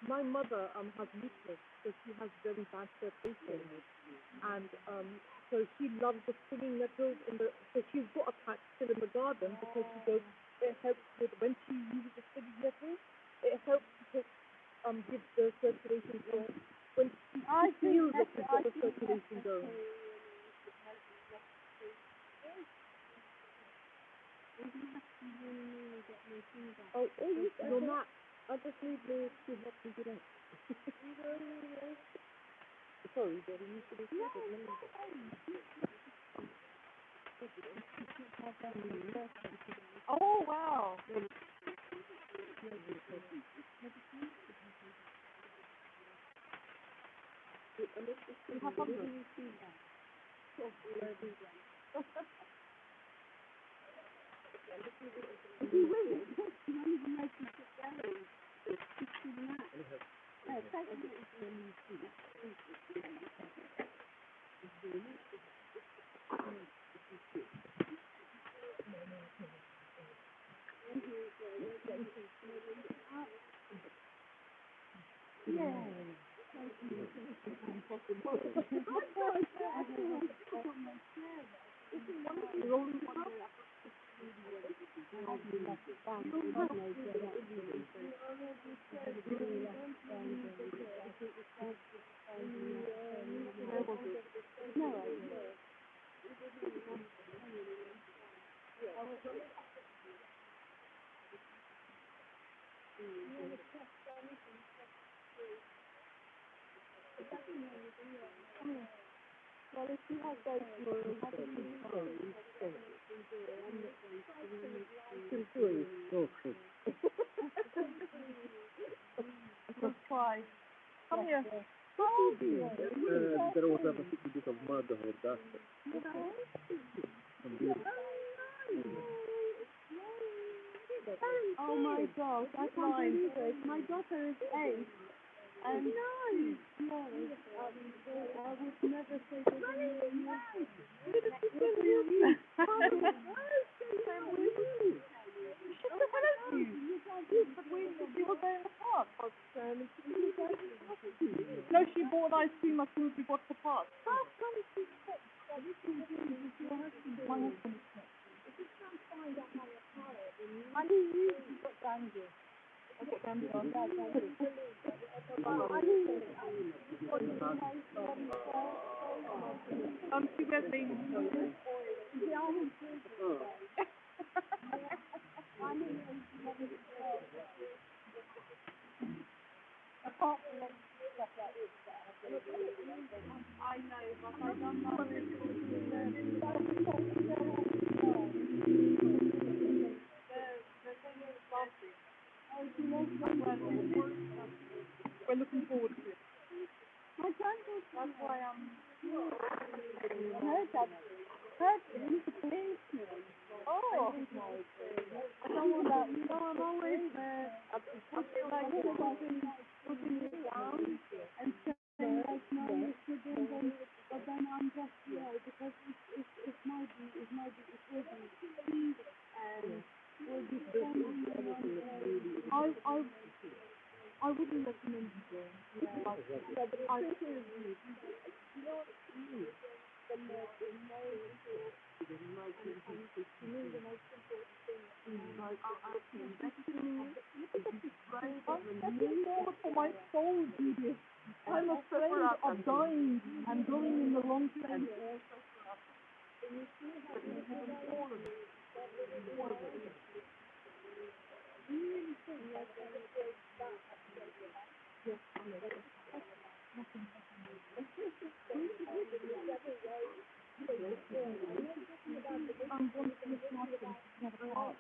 My mother has lupus, so she has very bad circulation, and so she loves the stinging nettles so she's got a patch still in the garden because she goes, it helps with when she uses the stinging nettles, it helps to give the circulation going. When she feels that she's got the circulation going. Oh, you're not. I just need to help me get out. Sorry, Daddy, you should have said it. Oh, wow. You have hunger. Well, if you have those words, how do you Let's try. Come here. There was a bit of mud over that. Oh my God, I can't believe it. My daughter is 8. And I would never say that. We were going to the park. No, she bought ice cream as soon as we got to the park. My husband is sick. I didn't usually put Dandy. I got Dandy on. She wears baby clothes. Apart from stuff like this, I know, but I don't know. We're looking forward to it. That's why I'm Oh, I don't want that. No, I'm always I feel like putting it down and saying like no, you shouldn't, but then I'm just because it might be it will be and will be I wouldn't recommend it. Yeah, but I For my soul, Judith. I'm afraid of dying and going in the wrong place. I'm going to miss nothing. Never part.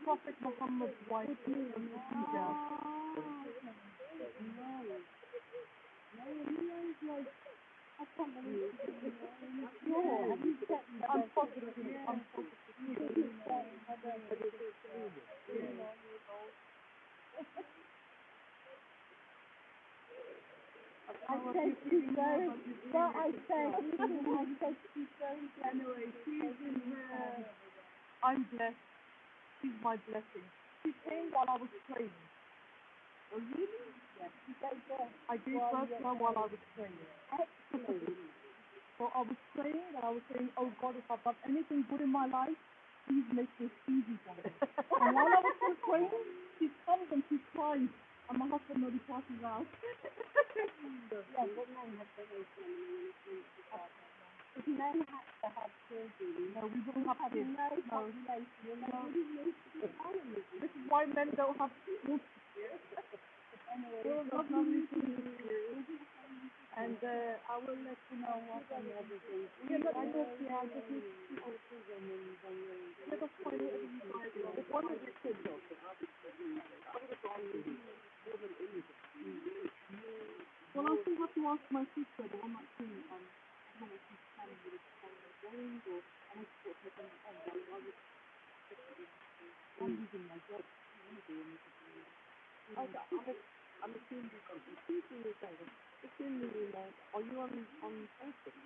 Prophet Muhammad's wife was Khadija. I'm positive. Anyway, I'm blessed. She's my blessing. She came while I was praying. Oh, really? Yes. I gave birth to her while I was praying. Excellent. So I was praying and I was saying, oh God, if I've done anything good in my life, please make this easy for me. And while I was still praying, she comes and she cries. And my husband already passes out. Yeah, but men have to wait for me. If men had to have children, no, we wouldn't have kids. No. This is why men don't have kids. Anyway, and I will let you know what and everything. Yeah, but I just need to see all the women. Let us find whatever you guys want. If one of your kids I would have gone with more than anything. Well, I still have to ask my sister, but I'm not sure. She's planning with a range or I need to put her on while I was I'm using my job. I'm assuming you're going to be are you on Facebook?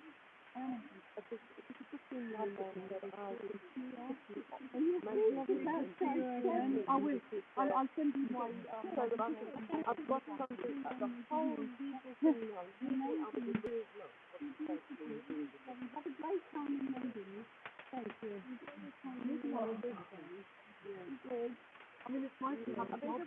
If you could put in your name that I will see you. I will. I'll send you my I've got something at the whole people thing now. Have a great time in London. Thank you. I mean, it's nice to have a job.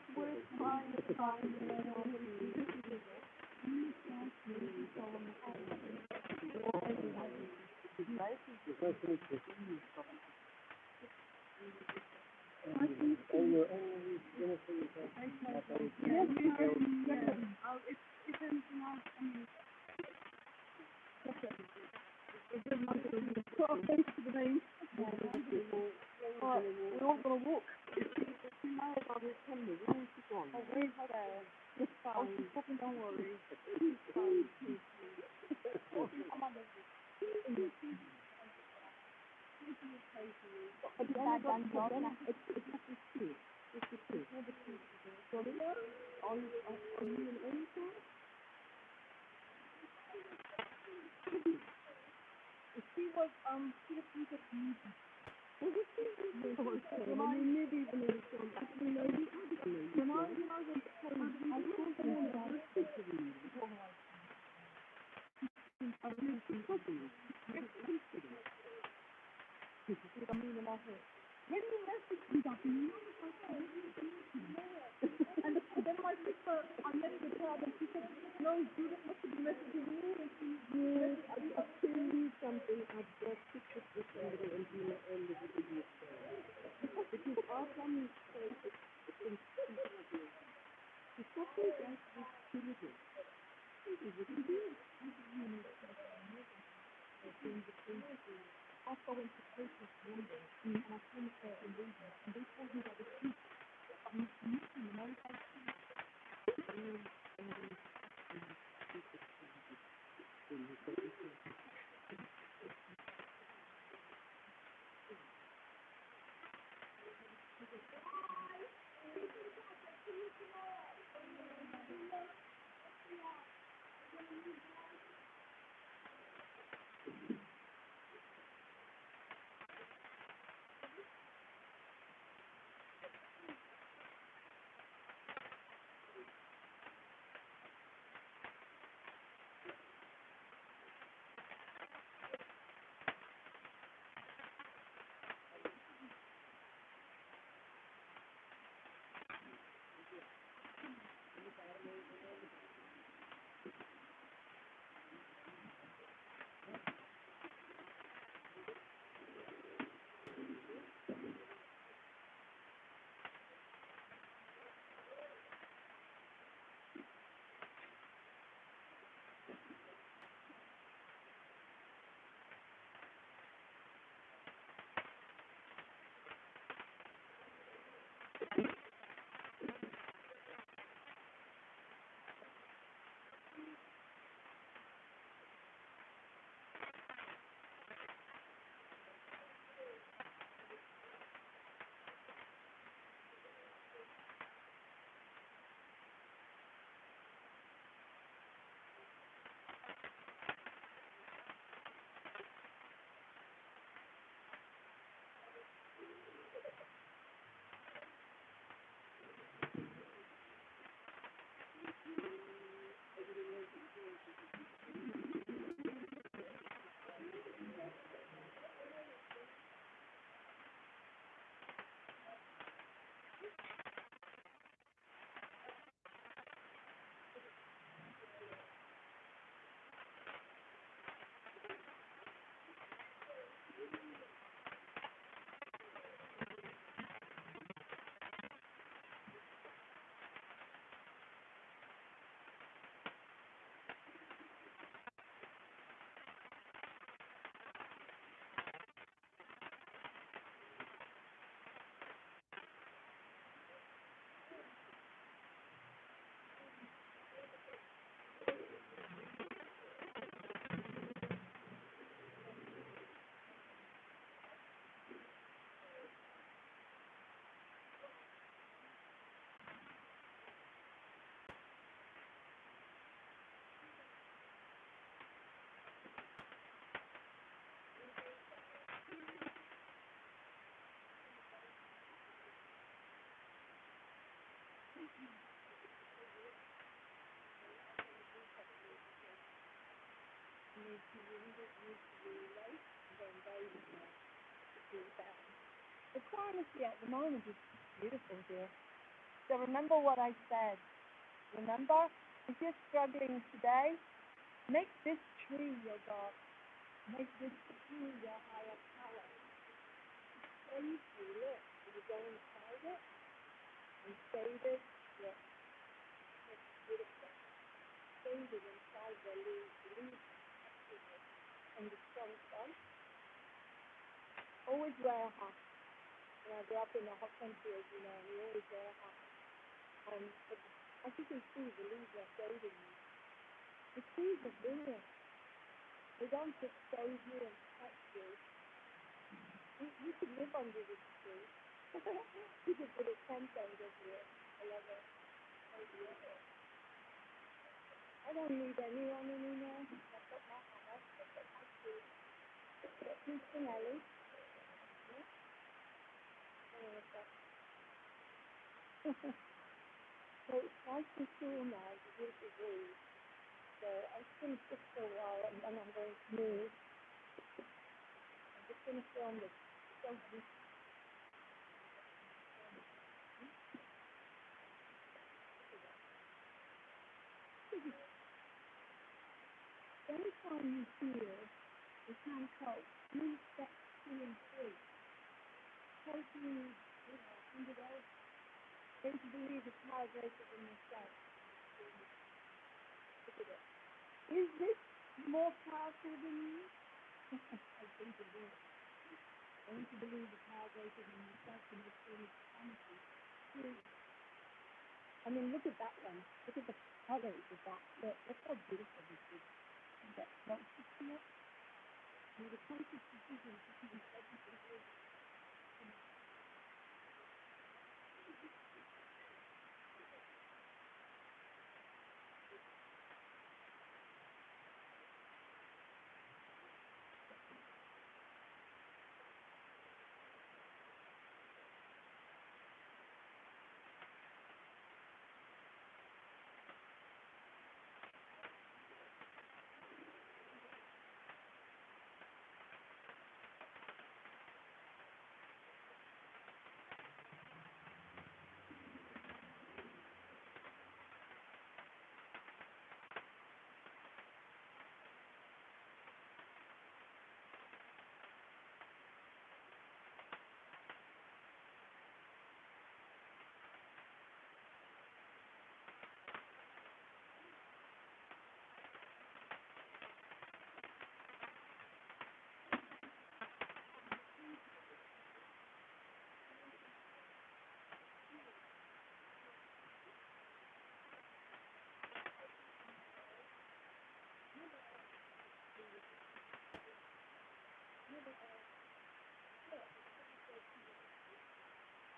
We're all going to walk. Don't worry. She was and then my sister, I messaged her and she said, no, Judith must be messaging me. And she I'll tell you something. I've got to put this somebody and do my own little idiot thing. Because our family says it's been it's not so bad to be children. After I went to protest one day, and I came across a lady, and they told me that the truth of Muslim, you know, The pharmacy at the moment is beautiful here. So remember what I said. Remember, if you're struggling today, make this tree your God. Make this tree your higher power. Then you feel it. You go inside it and save it. Look, it's beautiful. Save it inside the leaves and the strong sun. Always wear a hat. And I grew up in the hot country, as you know, and we always wear a hat. And as you can see, the leaves are saving you. The trees are brilliant. They don't just save you and protect you. You could live under this tree. You could put a tent under here. I love it. I don't need anyone anymore. I've got my hammer. I've got my tree. Houston Ellie. So it's nice and cool now. It's a beautiful breeze. So I'm just going to sit for a while and then I'm going to move. I'm just going to film this. So beautiful. Anytime you feel you can't cope, move steps 2 and 3. Take you, under those, going to believe the power greater than yourself. Look at it. Is this more powerful than you? I think it is. Going to believe the power greater than yourself to make sure you sanity. I mean, look at that one. Look at the colors of that. Look how beautiful this is. That closest to it. And the closest decision to be everything is.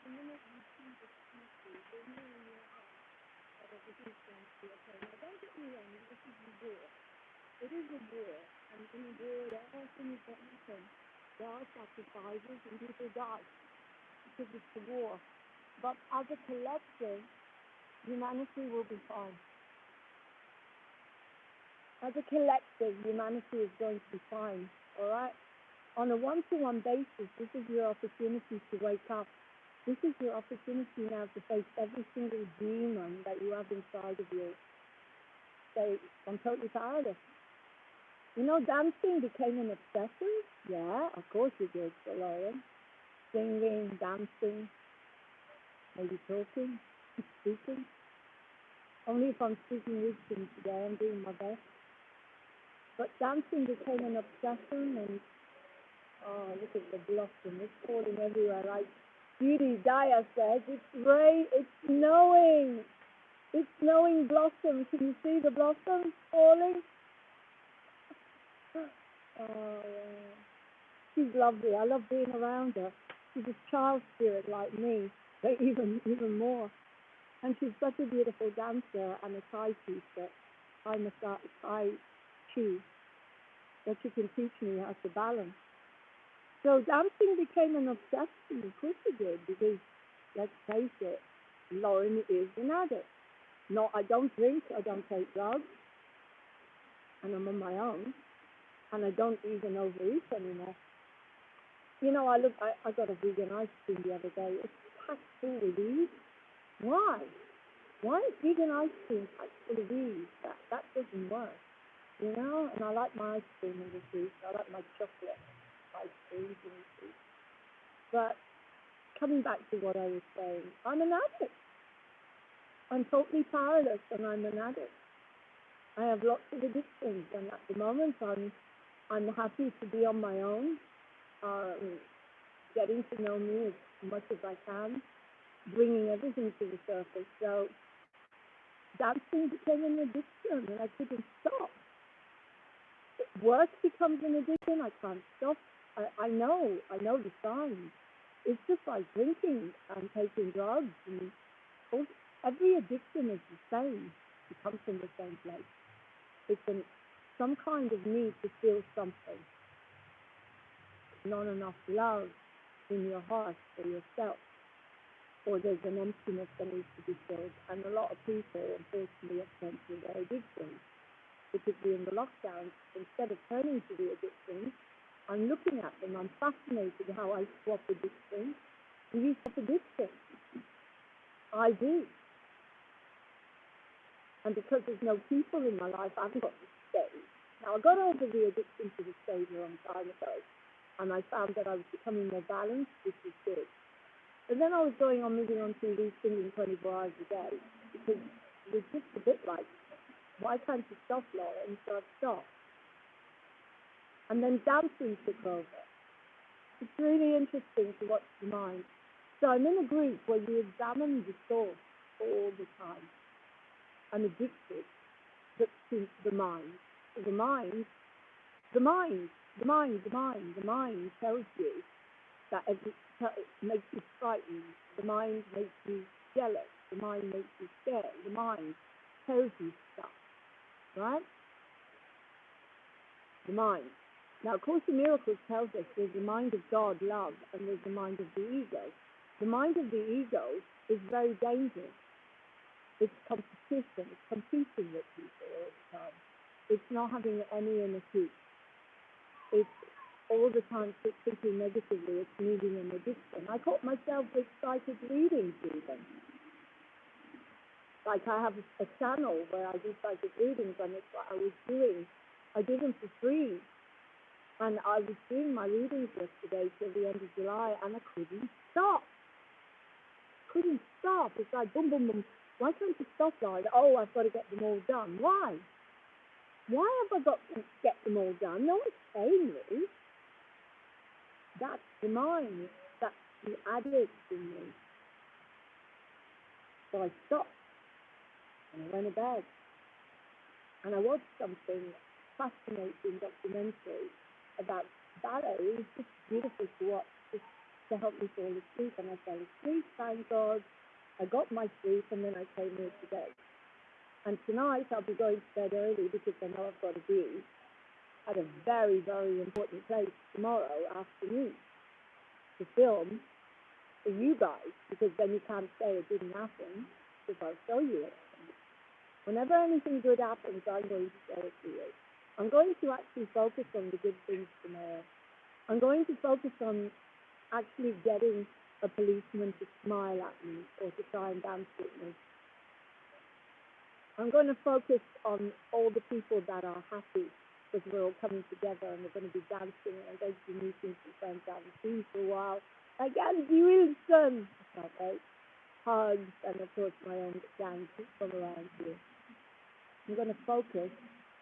The minute you see the species, they know in your heart that everything's going to be okay. Now, don't get me wrong, this is a war. It is a war, and in a war, there are things that happen. There are sacrifices, and people die because it's a war. But as a collective, humanity will be fine. As a collective, humanity is going to be fine, all right? On a one-to-one basis, this is your opportunity to wake up. This is your opportunity now to face every single demon that you have inside of you. Say, I'm totally powerless. You know, dancing became an obsession? Yeah, of course you did, Lauren. Singing, dancing, maybe talking, speaking. Only if I'm speaking wisdom today, I'm doing my best. But dancing became an obsession, and oh, look at the blossom. It's falling everywhere. Like Beauty Daya says, it's rain, it's snowing. It's snowing blossom. Can you see the blossoms falling? Oh, yeah. She's lovely. I love being around her. She's a child spirit like me, but even more. And she's such a beautiful dancer and a Thai teacher. I'm a Thai Chi, that she can teach me how to balance. So dancing became an obsession. Of course it did, because let's face it, Lauren is an addict. No, I don't drink, I don't take drugs, and I'm on my own, and I don't even overeat anymore. I got a vegan ice cream the other day. It's packed full with these. Why? Why is vegan ice cream packed full of these? That doesn't work. And I like my ice cream in the fruit. I like my chocolate ice cream in the fruit. But coming back to what I was saying, I'm an addict. I'm totally powerless, and I'm an addict. I have lots of addictions, and at the moment, I'm happy to be on my own, getting to know me as much as I can, bringing everything to the surface. So dancing became an addiction, and I couldn't stop. Work becomes an addiction. I can't stop. I know the signs. It's just like drinking and taking drugs, and every addiction is the same. It comes from the same place. It's some kind of need to feel something. Not enough love in your heart for yourself, or there's an emptiness that needs to be filled. And a lot of people, unfortunately, have turned to their addictions, particularly in the lockdown. Instead of turning to the addictions, I'm looking at them. I'm fascinated how I swap addictions. Do you swap addictions? I do. And because there's no people in my life, I haven't got the stage. Now, I got over the addiction to the stage a long time ago, and I found that I was becoming more balanced, which is good. But then I was moving on TV, singing 24 hours a day, because it was just a bit like, why can't you stop, Laura? And so I've stopped. And then dancing took over. It's really interesting to watch the mind. So I'm in a group where you examine the source all the time. I'm addicted to the mind. The mind tells you that it makes you frightened. The mind makes you jealous. The mind makes you scared. The mind tells you stuff, right? The mind. Now, of course, the Miracles tells us there's the mind of God, love, and there's the mind of the ego. The mind of the ego is very dangerous. It's competition. It's competing with people all the time. It's not having any inner peace. It's all the time thinking negatively. It's needing an addiction. I caught myself with psychic readings even. Like I have a channel where I do psychic readings, and it's what I was doing. I did them for free. And I was doing my readings yesterday till the end of July, and I couldn't stop. It's like boom, boom, boom. Why can't you stop, Lord? Oh, I've got to get them all done. Why? Why have I got to get them all done? No one's paying me. That's the mind. That's the addict in me. So I stopped, and I went to bed. And I watched something fascinating documentary about ballet. It was just beautiful to watch, just to help me fall asleep. And I fell asleep, thank God. I got my sleep, and then I came here today. And tonight I'll be going to bed early because I know I've got to be at a very, very important place tomorrow afternoon to film for you guys, because then you can't say it didn't happen, because I'll show you it. Whenever anything good happens, I'm going to show it to you. I'm going to actually focus on the good things tomorrow. I'm going to focus on actually getting a policeman to smile at me or to try and dance with me. I'm going to focus on all the people that are happy because we're all coming together and we're going to be dancing, and I'm going to be meeting some friends I haven't seen for a while. Like Andy Wilson, okay, hugs, and of course my own gang from around here. I'm going to focus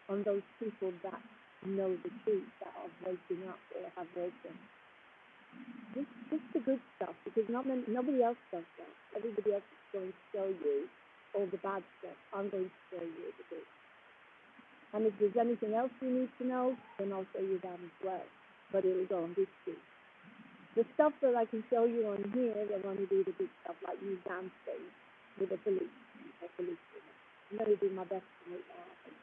on those people that know the truth, that are waking up or have woken. Just the good stuff, because nobody else does that. Everybody else is going to show you all the bad stuff. I'm going to show you the good. And if there's anything else you need to know, then I'll show you that as well. But it'll go on this too. The stuff that I can show you on here, they're going to do the good stuff, like you dancing with a police. I'm going to do my best to make that happen.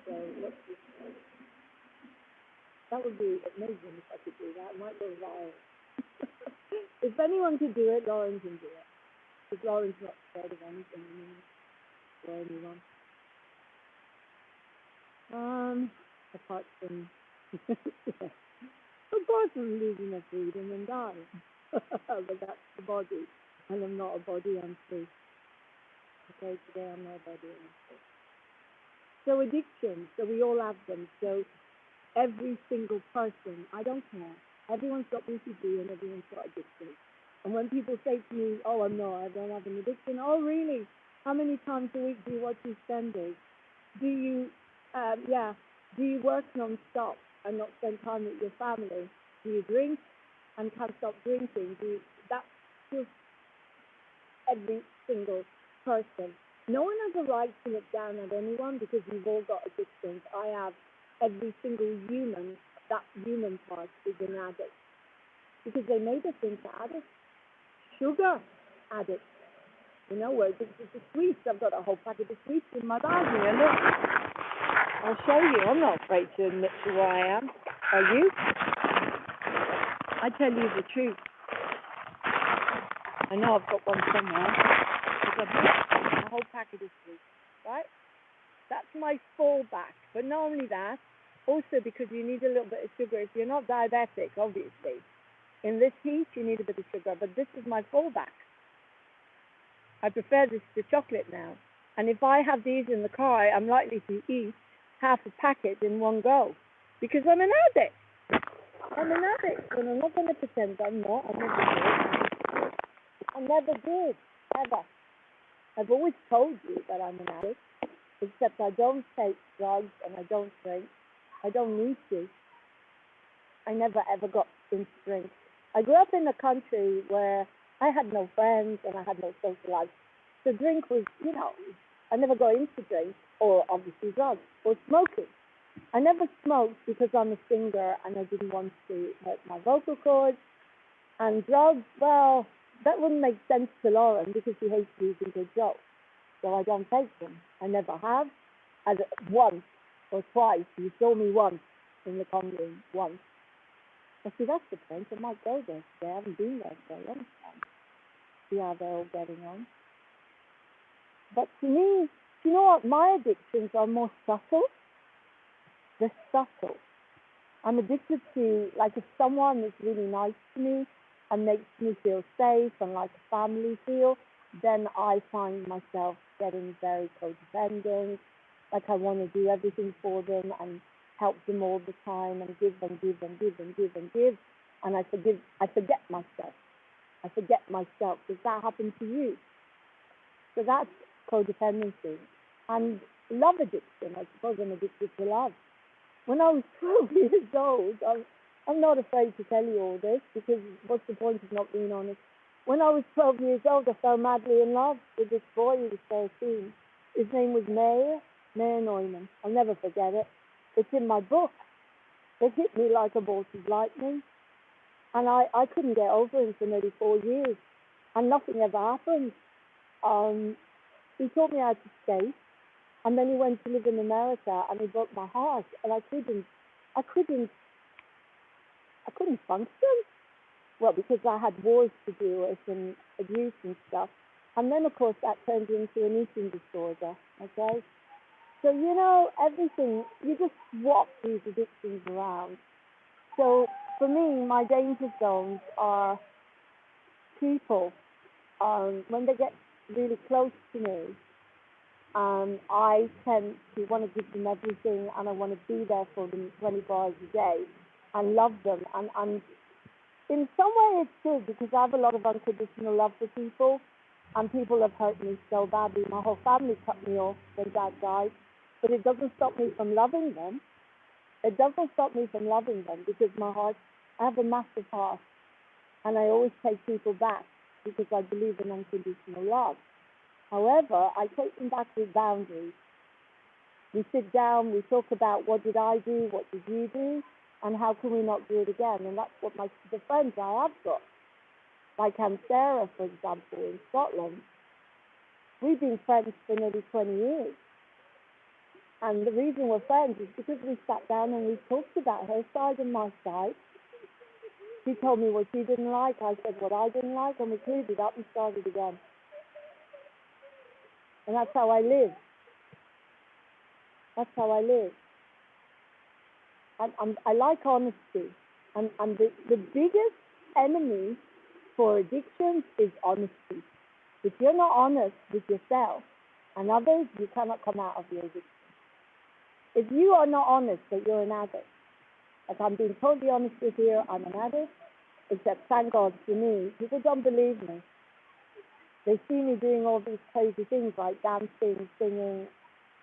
So what's this? That would be amazing if I could do that. It might go viral. If anyone could do it, Lauren can do it. Because Lauren's not scared of anything or anyone. Apart from... Of course I'm losing my freedom and dying. But that's the body. And I'm not a body, I'm free. Okay, today I'm not a body, I'm free. So addictions, so we all have them. So every single person, I don't care. Everyone's got BCG and everyone's got addiction. And when people say to me, oh, I don't have an addiction. Oh, really? How many times a week do you watch EastEnders? Do you, do you work non-stop and not spend time with your family? Do you drink and can't stop drinking? That's just every single person. No one has a right to look down at anyone because we've all got addictions. I have every single human, that human part is an addict. Because they made us into addicts. Sugar addicts. You know, where the sweets, I've got a whole packet of sweets in my bag here, look. I'll show you. I'm not afraid to admit to who I am. Are you? I tell you the truth. I know I've got one somewhere. I've got a whole packet of sweets, right? That's my fallback. But not only that, also because you need a little bit of sugar. If you're not diabetic, obviously, in this heat, you need a bit of sugar. But this is my fallback. I prefer this to chocolate now. And if I have these in the car, I'm likely to eat half a packet in one go. Because I'm an addict. I'm an addict. And I'm not going to pretend I'm not. I never did. I never did. Ever. I've always told you that I'm an addict. Except I don't take drugs and I don't drink. I don't need to. I never ever got into drink. I grew up in a country where I had no friends and I had no social life. So drink was, I never got into drink or obviously drugs or smoking. I never smoked because I'm a singer and I didn't want to hurt my vocal cords. And drugs, well, that wouldn't make sense to Lauren because she hates using good jokes. So I don't take them. I never have. And once or twice, you saw me once in the comedy, once. But see, that's the point. I might go there today. I haven't been there for a long time. See how they're all getting on. But to me, you know what? My addictions are more subtle. They're subtle. I'm addicted to, like, if someone is really nice to me and makes me feel safe and like a family feel, then I find myself getting very codependent. Like I want to do everything for them and help them all the time and give and give and give and give and give. And I forget myself. I forget myself. Does that happen to you? So that's codependency. And love addiction, I suppose I'm addicted to love. When I was 12 years old, I'm not afraid to tell you all this because what's the point of not being honest? When I was 12 years old, I fell madly in love with this boy who was 13. His name was Mayer Neumann. I'll never forget it. It's in my book. It hit me like a bolt of lightning. And I couldn't get over him for nearly 4 years. And nothing ever happened. He taught me how to skate. And then he went to live in America and he broke my heart. And I couldn't function. Well, because I had wars to deal with and abuse and stuff. And then, of course, that turned into an eating disorder, okay? So, everything, you just swap these addictions around. So, for me, my danger zones are people. When they get really close to me, I tend to want to give them everything and I want to be there for them 24 hours a day and love them. And in some way it's good because I have a lot of unconditional love for people and people have hurt me so badly. My whole family cut me off when Dad died, but it doesn't stop me from loving them. It doesn't stop me from loving them because I have a massive heart and I always take people back because I believe in unconditional love. However, I take them back with boundaries. We sit down, we talk about what did I do, what did you do, and how can we not do it again? And that's what the friends I have got. Like Sarah, for example, in Scotland. We've been friends for nearly 20 years. And the reason we're friends is because we sat down and we talked about her side and my side. She told me what she didn't like, I said what I didn't like, and we cleared it up and started again. And that's how I live. That's how I live. I like honesty. And the biggest enemy for addictions is honesty. If you're not honest with yourself and others, you cannot come out of your addiction. If you are not honest that you're an addict, like I'm being totally honest with you, I'm an addict, except thank God for me, people don't believe me. They see me doing all these crazy things like dancing, singing,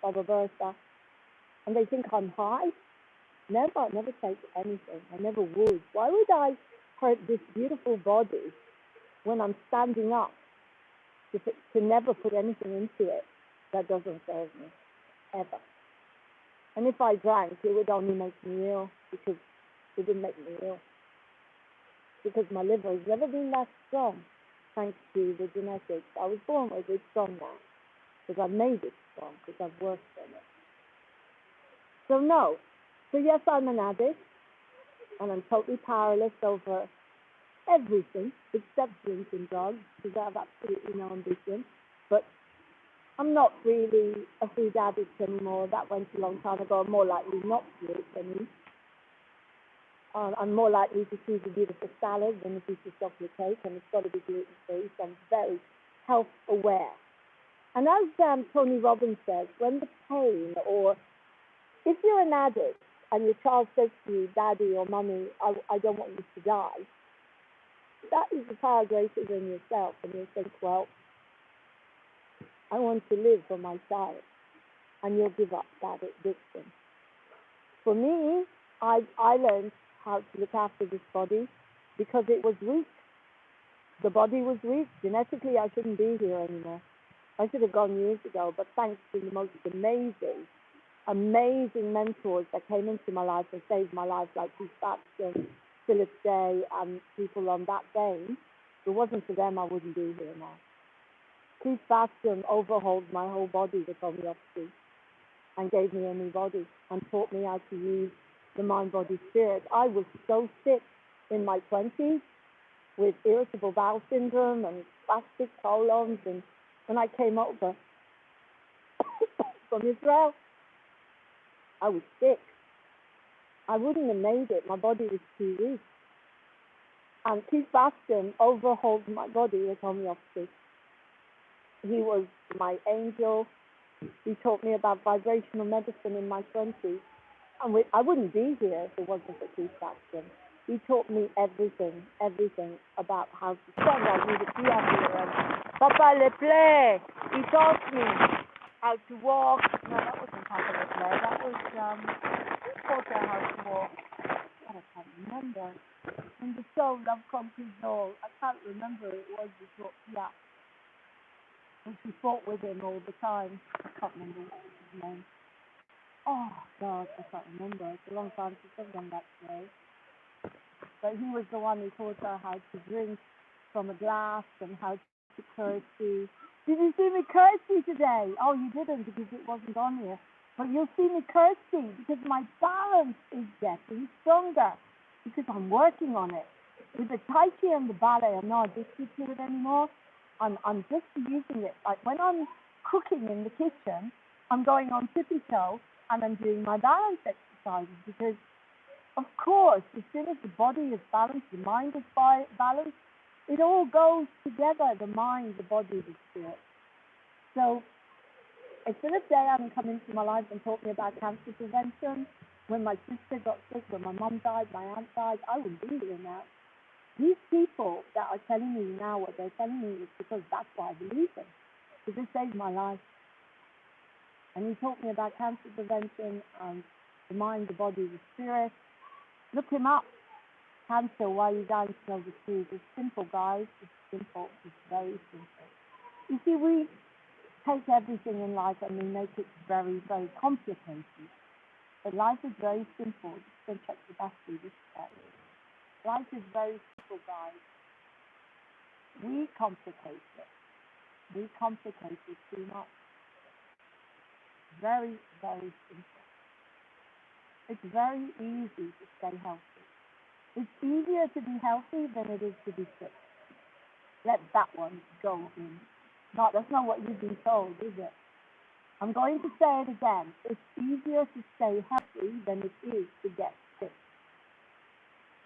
blah, blah, blah stuff, and they think I'm high. Never take anything. I never would. Why would I hurt this beautiful body when I'm standing up to never put anything into it that doesn't serve me, ever? And if I drank, it would only make me ill, because it didn't make me ill. Because my liver has never been that strong, thanks to the genetics. I was born with it strong now, because I've made it strong, because I've worked on it. So no. So yes, I'm an addict, and I'm totally powerless over everything except drink and drugs, because I have absolutely no ambition. But I'm not really a food addict anymore. That went a long time ago. I'm more likely not to eat any. I'm more likely to choose a beautiful salad than a piece of chocolate cake, and it's got to be gluten-free, so I'm very health aware. And as Tony Robbins says, when the pain, or if you're an addict and your child says to you, Daddy or Mummy, I don't want you to die, that is a power greater than yourself, and you'll think, well, I want to live for my child, and you'll give up that addiction. For me, I learned how to look after this body because it was weak. The body was weak. Genetically, I shouldn't be here anymore. I should have gone years ago, but thanks to the most amazing mentors that came into my life and saved my life, like Keith Baxter, Philip Day, and people on that vein, if it wasn't for them, I wouldn't be here now. Keith Baxter overhauled my whole body with homeopathy and gave me a new body and taught me how to use the mind, body, spirit. I was so sick in my 20s with irritable bowel syndrome and spastic colons, and when I came over from Israel, I was sick. I wouldn't have made it. My body was too weak. And Keith Baston overhauled my body with homeopathy. He was my angel. He taught me about vibrational medicine in my 20s. And I wouldn't be here if it wasn't for Keith Baston. He taught me everything about how to stand. I knew the here. Papa Le Play. He taught me how to walk. No, that wasn't Papa Le Play. That was, who taught her how to walk? God, I can't remember. In the show, Love Conquers All. I can't remember who it was who taught Pia. And she fought with him all the time. I can't remember what was his name. Oh, God, I can't remember. It's a long time since I've done that show. But he was the one who taught her how to drink from a glass and how to curtsy. Did you see me curtsy today? Oh, you didn't because it wasn't on here. But you'll see me curtsy because my balance is getting stronger because I'm working on it. With the Tai Chi and the ballet, I'm not addicted to it anymore. I'm just using it. Like when I'm cooking in the kitchen, I'm going on tippy toe and I'm doing my balance exercises because, of course, as soon as the body is balanced, the mind is balanced, it all goes together, the mind, the body, the spirit. So, if Philip Day hadn't come into my life and taught me about cancer prevention, when my sister got sick, when my mum died, my aunt died, I wouldn't be here now. These people that are telling me now what they're telling me is because that's what I believe in. Because they saved my life. And he taught me about cancer prevention and the mind, the body, the spirit. Look him up. Cancer, Why You Dying to Know the Truth. It's simple, guys. It's simple. It's very simple. You see, we take everything in life and we make it very, very complicated. But life is very simple. Just go check the battery this time. Life is very simple, guys. We complicate it. We complicate it too much. Very, very simple. It's very easy to stay healthy. It's easier to be healthy than it is to be sick. Let that one go in. No, that's not what you've been told, is it? I'm going to say it again. It's easier to stay healthy than it is to get sick.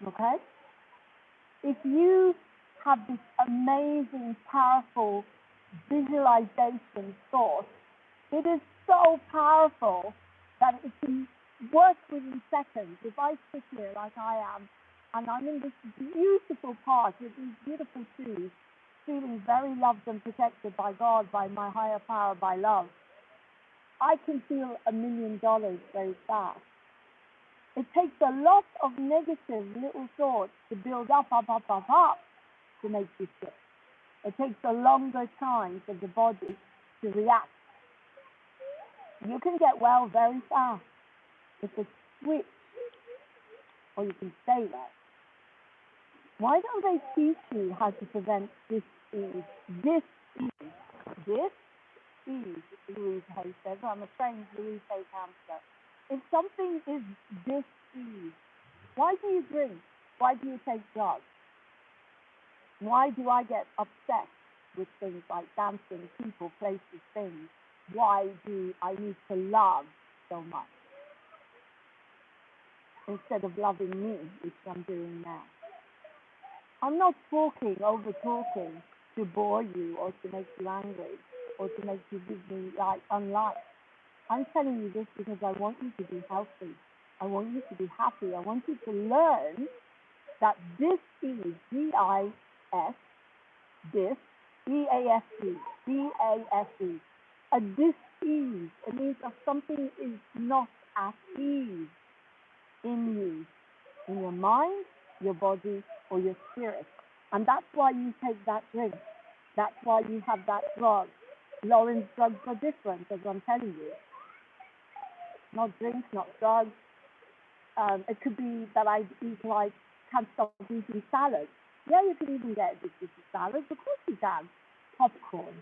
Okay? If you have this amazing, powerful visualization thought, it is so powerful that it can work within seconds. If I sit here like I am, and I'm in this beautiful park with these beautiful trees, feeling very loved and protected by God, by my higher power, by love, I can feel $1 million very fast. It takes a lot of negative little thoughts to build up to make you sick. It takes a longer time for the body to react. You can get well very fast with a switch, or you can stay well. Why don't they teach you how to prevent dis-ease? Dis-ease, Louise Hay says. I'm a trained Louise Hay counselor. If something is dis-ease, why do you drink? Why do you take drugs? Why do I get upset with things like dancing, people, places, things? Why do I need to love so much instead of loving me, which I'm doing now? I'm not over talking to bore you or to make you angry or to make you give me unlike. I'm telling you this because I want you to be healthy. I want you to be happy. I want you to learn that this is D-I-S, this, E-A-S-E, D-A-S-E. A dis-ease. It means that something is not at ease in you, in your mind, your body, or your spirit. And that's why you take that drink. That's why you have that drug. Lauren's drugs are different, as I'm telling you. Not drinks, not drugs. It could be that I can't stop eating salads. Yeah, you can even get addicted to salads. Of course you can. Popcorn.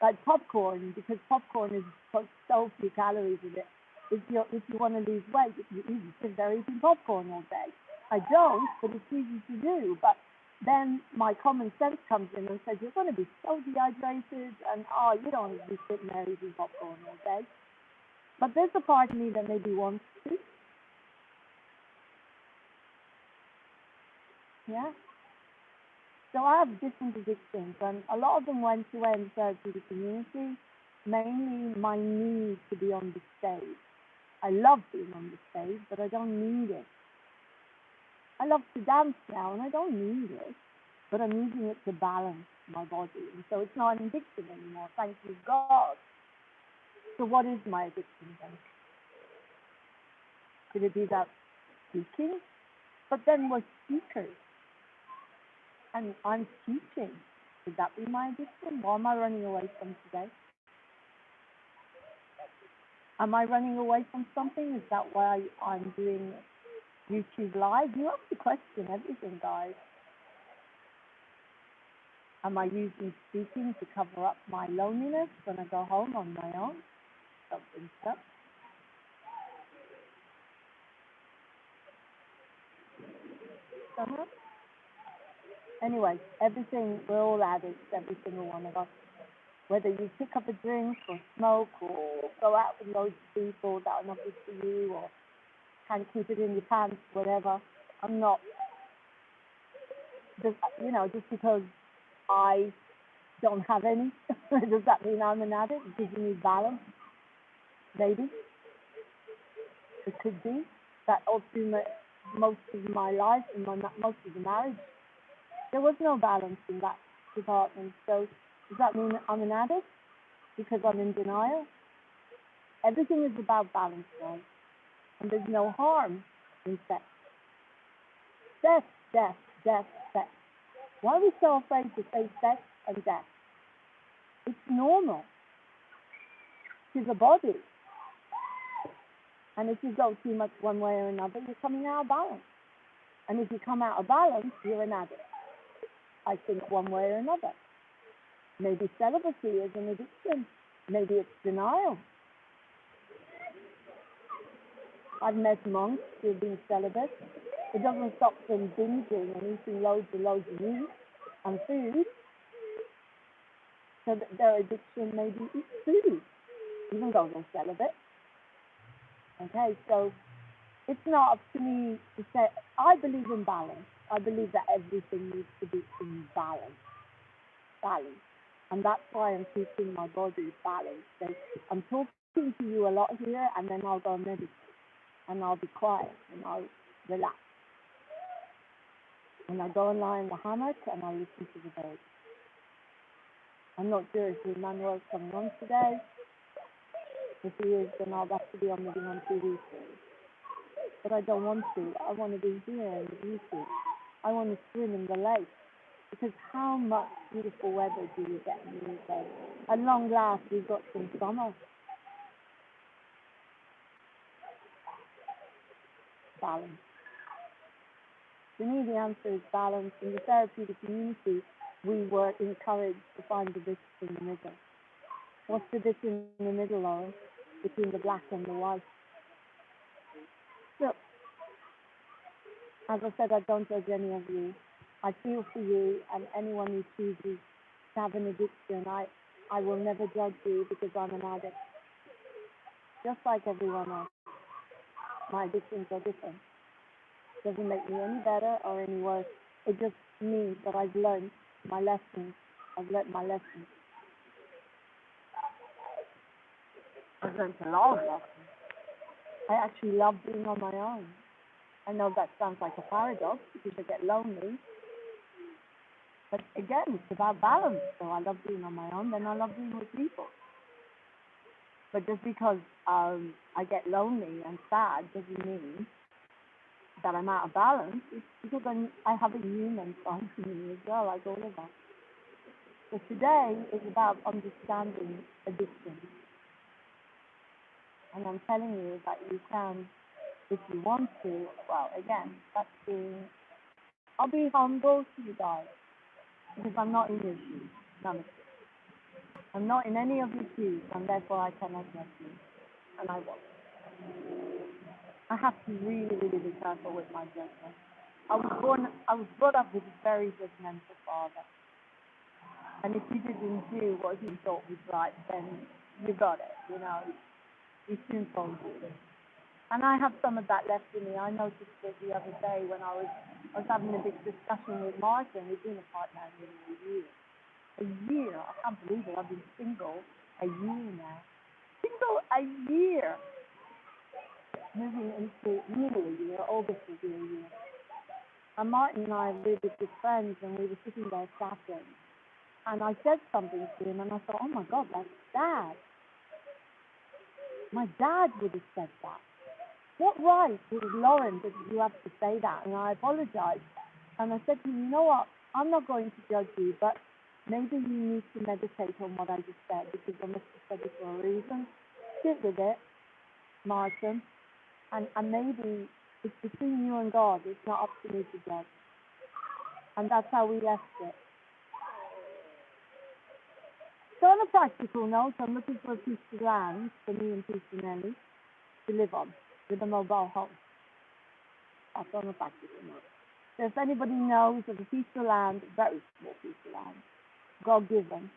Like popcorn, because popcorn is so few calories in it. If you want to lose weight, you sit there eating popcorn all day. I don't, but it's easy to do. But then my common sense comes in and says, you're going to be so dehydrated, and you don't want to be sitting there eating popcorn all day. But there's a part of me that maybe wants to. Yeah? So I have different addictions, and a lot of them went to therapeutic community, mainly my need to be on the stage. I love being on the stage, but I don't need it. I love to dance now, and I don't need it, but I'm using it to balance my body. And so it's not an addiction anymore, thank you, God. So what is my addiction then? Could it be that speaking? But then we're speakers, and I'm teaching. Could that be my addiction? What am I running away from today? Am I running away from something? Is that why I'm doing YouTube Live? You have to question everything, guys. Am I using speaking to cover up my loneliness when I go home on my own? Something stuff. Anyway, we're all addicts, every single one of us. Whether you pick up a drink or smoke or go out with loads of people that are not good for you or can't keep it in your pants, whatever. I'm not, just because I don't have any, does that mean I'm an addict? Because you need balance? Maybe. It could be that all through most of my life and most of the marriage, there was no balance in that department. So does that mean I'm an addict because I'm in denial? Everything is about balance, right? And there's no harm in sex. Death, death, death, sex. Why are we so afraid to say sex and death? It's normal to the body. And if you go too much one way or another, you're coming out of balance. And if you come out of balance, you're an addict. I think one way or another. Maybe celibacy is an addiction. Maybe it's denial. I've met monks who have been celibate. It doesn't stop them binging and eating loads of meat and food. So their addiction may be food, even though they're celibate. Okay, so it's not up to me to say. I believe in balance. I believe that everything needs to be in balance, and that's why I'm keeping my body balanced. So I'm talking to you a lot here, and then I'll go meditate, and I'll be quiet, and I'll relax, and I go and lie in the hammock, and I listen to the birds. I'm not sure if Emmanuel's coming on today. If he is, then I'll have to be on maybe on TV soon. But I don't want to. I want to be here in the beauty. I want to swim in the lake. Because how much beautiful weather do you get in the UK? At long last, we've got some summer. Balance. To me, the answer is balance. In the therapeutic community, we were encouraged to find the bit in the middle. What's the bit in the middle, Laura? Between the black and the white? Look, as I said, I don't judge any of you. I feel for you and anyone who chooses to have an addiction. I will never judge you because I'm an addict. Just like everyone else. My addictions are different. Doesn't make me any better or any worse. It just means that I've learned my lessons. I've learned my lessons. I've learned a lot of lessons. I actually love being on my own. I know that sounds like a paradox because I get lonely. But again, it's about balance. So I love being on my own, then I love being with people. But just because I get lonely and sad doesn't mean that I'm out of balance. It's because I have a human side to me as well, like all of us. So today is about understanding addiction. And I'm telling you that you can, if you want to, well, again, that's being, I'll be humble to you guys, because I'm not in your shoes, none of you. I'm not in any of your shoes, and therefore I cannot judge you, and I won't. I have to really, really be careful with my judgment. I was brought up with a very judgmental father, and if you didn't do what he thought was right, then you got it, you know. He soon told you. And I have some of that left in me. I noticed it the other day when I was having a big discussion with Martin. We've been apart now nearly a year. A year. I can't believe it. I've been single a year now. Single a year. Moving into nearly a year. August will be a year. And Martin and I are really good friends, and we were sitting there chatting. And I said something to him, and I thought, oh my God, that's Dad. My dad would have said that. What right was Lauren did you have to say that? And I apologized. And I said to him, you know what? I'm not going to judge you, but maybe you need to meditate on what I just said, because I must have said it for a reason. Sit with it, Martin, and maybe it's between you and God. It's not up to me to judge. And that's how we left it. So on a practical note, I'm looking for a piece of land for me and Peter and Ellie to live on with a mobile home. That's on a practical note. So if anybody knows of a piece of land, very small piece of land, God-given,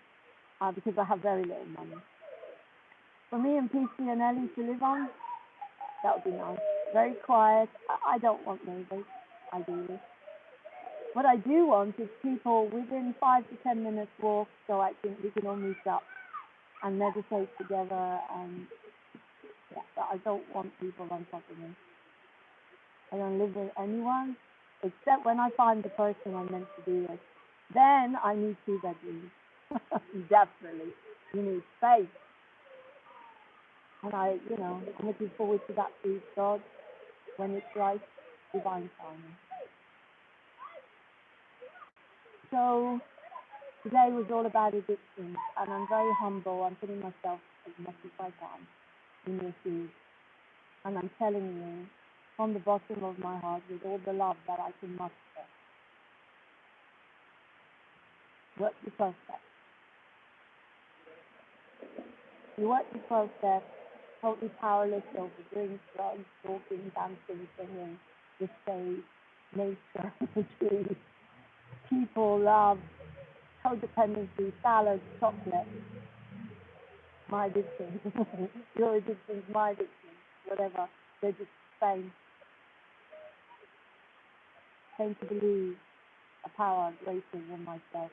because I have very little money, for me and Peter and Ellie to live on, that would be nice. Very quiet. I don't want neighbours, ideally. What I do want is people within 5 to 10 minutes walk, so we can all meet up and meditate together. And but I don't want people on top of me. I don't live with anyone except when I find the person I'm meant to be with. Then I need 2 bedrooms. Definitely, you need space. And I'm looking forward to that, please God, when it's right, divine timing. So today was all about addiction, and I'm very humble. I'm putting myself as much as I can in your shoes, and I'm telling you from the bottom of my heart, with all the love that I can muster, work the 12 steps. You work the 12 steps, totally powerless over drinks, drugs, talking, dancing, singing, the stage, nature, the trees, people, love, codependency, salads, chocolate, my addiction. Your addiction, my addiction, whatever. They're just the same. came to believe a power greater than myself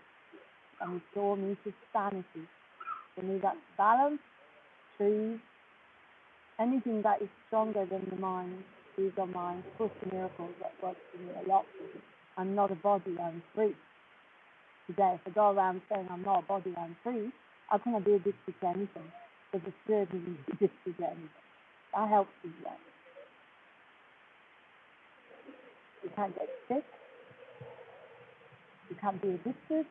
and restore me to sanity. For me, that's balance, truth, anything that is stronger than the mind, ego mind, Course in Miracles, that works for me a lot. I'm not a body, I'm free. Today, if I go around saying I'm not a body, I'm free, how can I be addicted to anything? Because the spirit isn't addicted to anything. That helps as well. You can't get sick. You can't be addicted.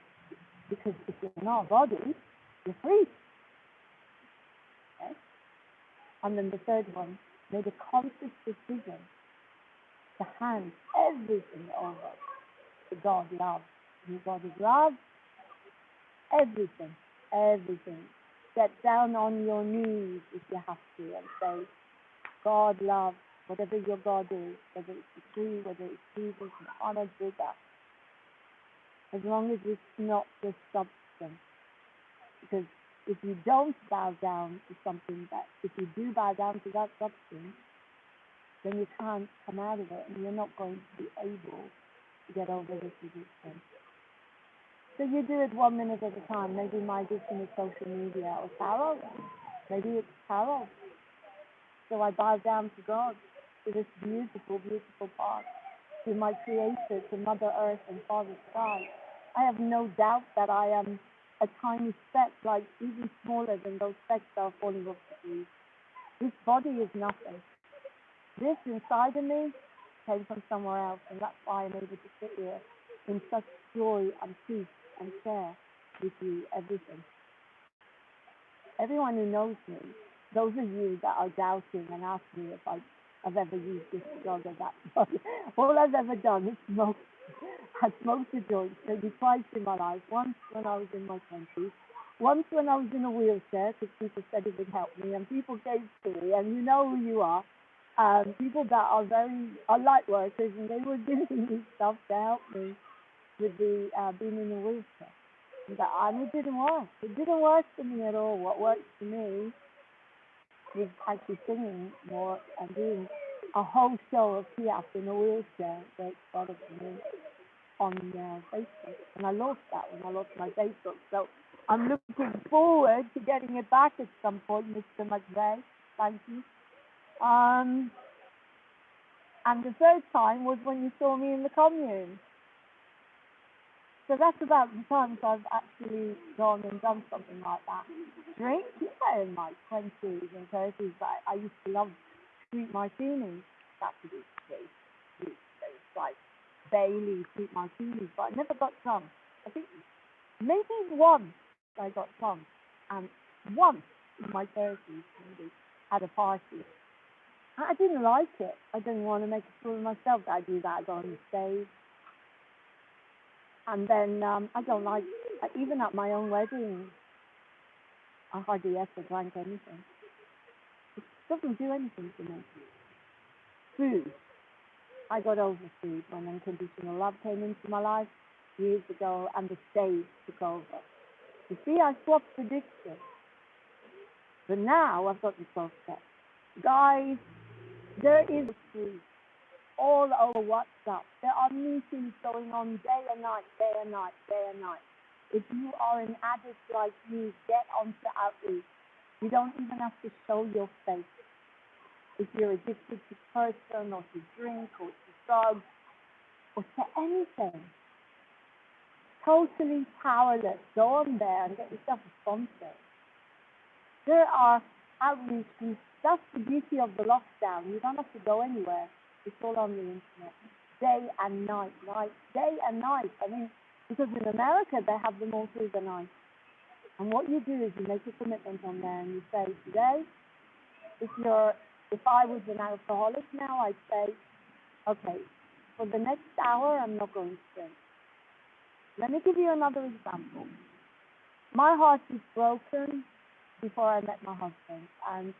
Because if you're not a body, you're free. Okay? And then the third one, made a conscious decision to hand everything over to God love. And God is love, everything, everything. Get down on your knees if you have to and say, God love, whatever your God is, whether it's the tree, whether it's Jesus, Muhammad, Buddha, as long as it's not the substance. Because if you don't bow down to something that, if you do bow down to that substance, then you can't come out of it and you're not going to be able to get over this resistance. So you do it 1 minute at a time. Maybe my addiction is social media or tarot. Maybe it's tarot. So I bow down to God, to this beautiful, beautiful part, to my Creator, to Mother Earth and Father Sky. I have no doubt that I am a tiny speck, like even smaller than those specks that are falling off the trees. This body is nothing. This inside of me came from somewhere else, and that's why I'm able to sit here in such joy and peace and share with you everything. Everyone who knows me, those of you that are doubting and ask me if I've ever used this drug or that drug, all I've ever done is smoke. I smoked a joint maybe twice in my life, once when I was in my 20s, once when I was in a wheelchair because people said it would help me, and people gave to me, and you know who you are, people that are light workers, and they were giving me stuff to help me with the being in a wheelchair. And it didn't work. It didn't work for me at all. What worked for me was actually singing more and doing a whole show of Piaf in a wheelchair. Great product for me on Facebook. And I lost that when I lost my Facebook. So I'm looking forward to getting it back at some point, Mr. McVeigh. Thank you. And the third time was when you saw me in the commune. So that's about the times I've actually gone and done something like that. Drink? Yeah, in my 20s and 30s, but I used to love sweet martinis. That would be great. It's like Bailey sweet martinis, but I never got drunk. I think maybe once I got drunk, and once in my 30s, maybe, at a party. I didn't like it. I didn't want to make a fool of myself. I do that. I go on the stage. And then I don't like, even at my own wedding, I hardly ever drank anything. It doesn't do anything to me. Food. I got over food when unconditional love came into my life years ago, and the stage took over. You see, I swapped addiction. But now I've got the 12 steps. Guys, there is food all over WhatsApp. There are meetings going on day and night, day and night, day and night. If you are an addict like me, get onto Outreach. You don't even have to show your face. If you're addicted to person or to drink or to drugs or to anything, totally powerless, go on there and get yourself a sponsor. There are outreach groups. That's the beauty of the lockdown. You don't have to go anywhere. It's all on the internet, day and night, day and night. I mean, because in America, they have them all through the night. And what you do is you make a commitment on there and you say, today, if I was an alcoholic now, I'd say, okay, for the next hour, I'm not going to drink. Let me give you another example. My heart was broken before I met my husband, and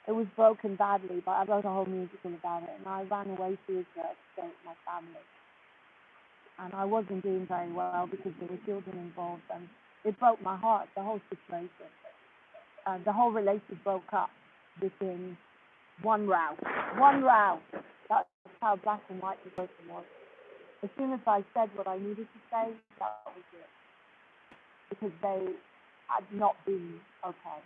it was broken badly, but I wrote a whole musical about it, and I ran away to Israel to stay with my family. And I wasn't doing very well because there were children involved, and it broke my heart, the whole situation. The whole relationship broke up within one row. That's how black and white the person was. As soon as I said what I needed to say, that was it. Because they had not been okay.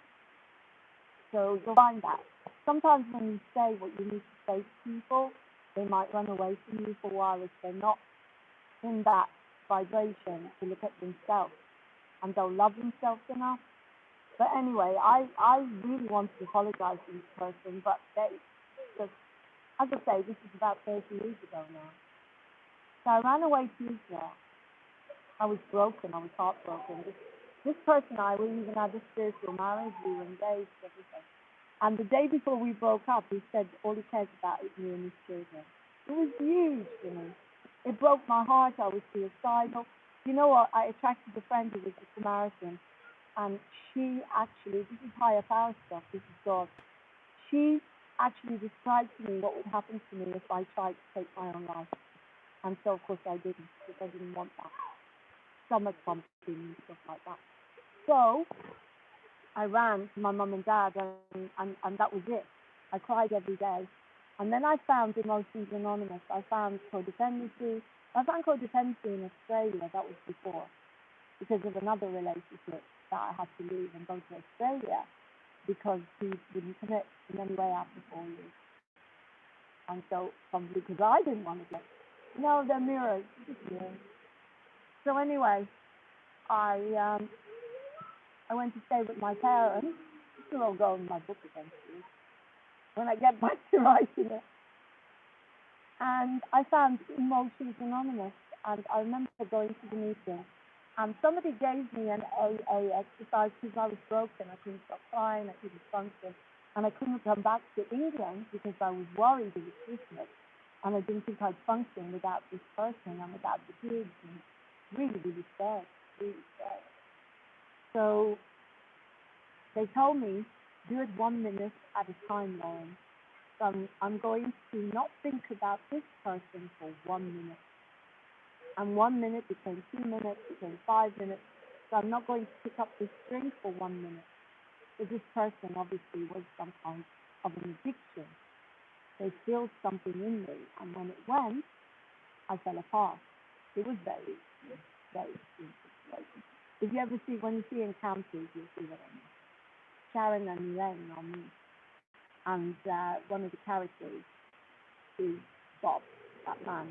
So you'll find that. Sometimes when you say what you need to say to people, they might run away from you for a while if they're not in that vibration to look at themselves. And they'll love themselves enough. But anyway, I really want to apologize to this person, but they just, as I say, this is about 30 years ago now. So I ran away to Israel. I was broken. I was heartbroken. This person and I, we even had a spiritual marriage. We were engaged, everything. And the day before we broke up, he said all he cares about is me and his children. It was huge for me. It broke my heart. I was suicidal. You know what? I attracted a friend who was a Samaritan. And she actually, this is higher power stuff, this is God. She actually described to me what would happen to me if I tried to take my own life. And so, of course, I didn't, because I didn't want that. Stomach pumping and stuff like that. So, I ran to my mum and dad, and that was it. I cried every day. And then I found Emotions Anonymous. I found codependency. I found codependency in Australia, that was before, because of another relationship that I had to leave and go to Australia because he didn't commit in any way after 4 years. And so, probably because I didn't want to go. No, they're mirrors. Just mirrors. So anyway, I went to stay with my parents. This will all go in my book eventually, when I get back to writing it. And I found Emotions Anonymous, and I remember going to the meeting, and somebody gave me an AA exercise because I was broken. I couldn't stop crying, I couldn't function, and I couldn't come back to England because I was worried it was Christmas, and I didn't think I'd function without this person and without the kids, and really, really scared, really scared. So they told me, do it 1 minute at a time, Lauren. So I'm going to not think about this person for 1 minute. And 1 minute became 2 minutes, became 5 minutes. So I'm not going to pick up this string for 1 minute. So this person obviously was some kind of an addiction. They filled something in me, and when it went, I fell apart. It was very, very simple. If you ever see, when you see encounters, you'll see what I mean. Sharon and Elaine are me. And one of the characters is Bob, that man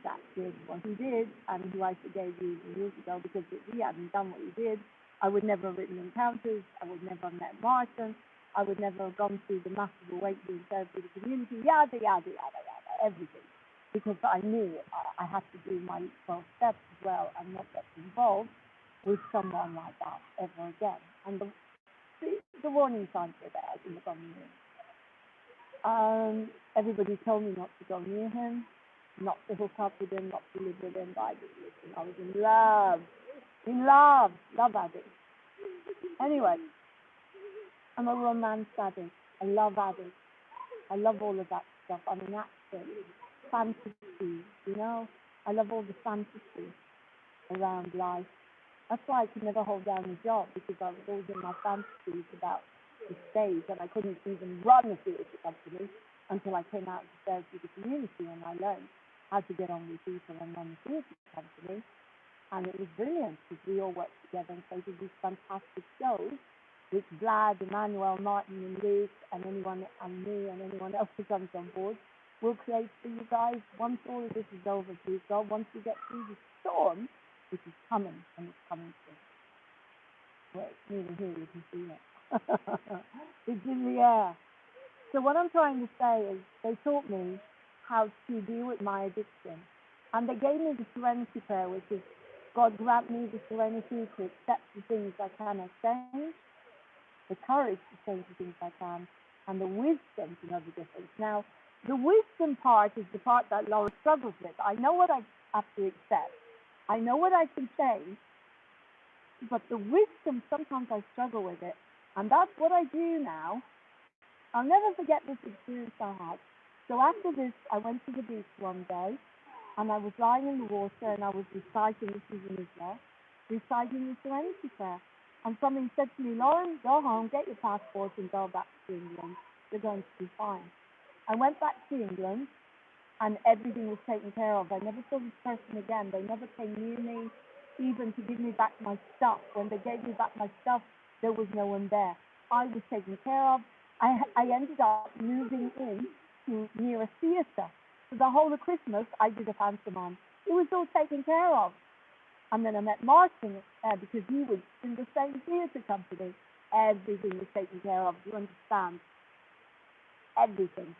that did what he did, and who I forgave years ago, because if he hadn't done what he did, I would never have written Encounters, I would never have met Martin, I would never have gone through the massive awakening therapeutic community, yada, yada, yada, yada, everything. Because I knew I had to do my 12 steps as well and not get involved with someone like that ever again. And the warning signs were there. I didn't go near him. Everybody told me not to go near him, not to hook up with him, not to live with him, but I didn't listen. I was in love addict. Anyway, I'm a romance addict, a love addict. I love all of that stuff. I'm an actor, fantasy, you know. I love all the fantasy around life. That's why I could never hold down a job, because I was always in my fantasies about the stage, and I couldn't even run a theatre company until I came out of the therapeutic community, and I learned how to get on with people and run a theatre company. And it was brilliant, because we all worked together and created these fantastic shows, which Vlad, Emmanuel, Martin, and Luke, and anyone, and me, and anyone else who comes on board, will create for you guys once all of this is over, please God, once we get through the storm, which is coming, and it's coming soon. Well, it's nearly here, you can see it. It's in the air. So what I'm trying to say is, they taught me how to deal with my addiction. And they gave me the serenity prayer, which is, God grant me the serenity to accept the things I cannot change, the courage to change the things I can, and the wisdom to know the difference. Now, the wisdom part is the part that Laura struggles with. I know what I have to accept. I know what I can change, but the wisdom, sometimes I struggle with it. And that's what I do now. I'll never forget this experience I had. So after this, I went to the beach one day, and I was lying in the water, and I was reciting, this is in Israel, reciting the serenity prayer. And somebody said to me, Lauren, go home, get your passport, and go back to England. You're going to be fine. I went back to England, and everything was taken care of. I never saw this person again. They never came near me, even to give me back my stuff. When they gave me back my stuff, there was no one there. I was taken care of. I ended up moving in to near a theatre. So the whole of Christmas, I did a pantomime. It was all taken care of. And then I met Martin because he was in the same theatre company. Everything was taken care of. Do you understand? Everything.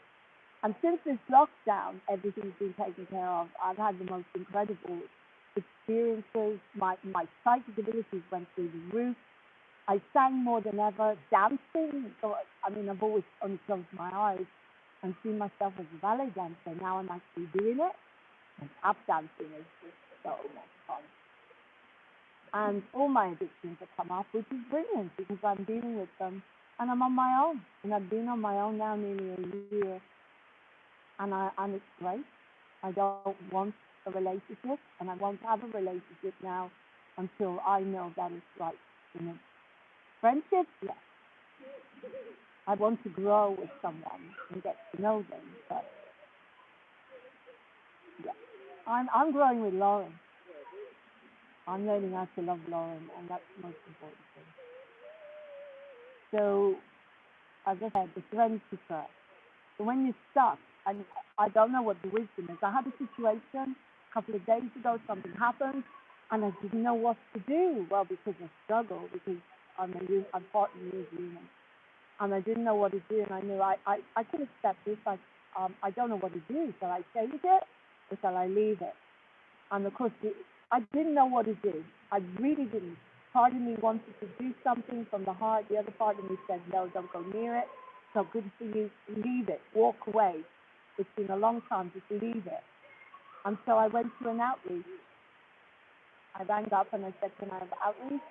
And since this lockdown, everything's been taken care of. I've had the most incredible experiences. My psychic abilities went through the roof. I sang more than ever, dancing. So, I mean, I've always only closed my eyes and seen myself as a ballet dancer. Now I'm actually doing it. And tap dancing is just so much fun. And all my addictions have come up, which is brilliant because I'm dealing with them. And I'm on my own. And I've been on my own now nearly a year. And it's great. I don't want a relationship, and I won't have a relationship now until I know that it's right for me. Friendship, yes. I want to grow with someone and get to know them, but yeah, I'm growing with Lauren. I'm learning how to love Lauren, and that's the most important thing. So, as I said, the serenity first. So when you're stuck, and I don't know what the wisdom is. I had a situation a couple of days ago, something happened, and I didn't know what to do. Well, because I struggle, because I'm part of New Zealand, and I didn't know what to do, and I knew I can accept this. I don't know what to do. Shall I change it, or shall I leave it? And of course, I didn't know what to do. I really didn't. Part of me wanted to do something from the heart. The other part of me said, no, don't go near it. It's not good for you. Leave it. Walk away. It's been a long time. Just leave it. And so I went to an outreach. I rang up and I said, can I have outreach?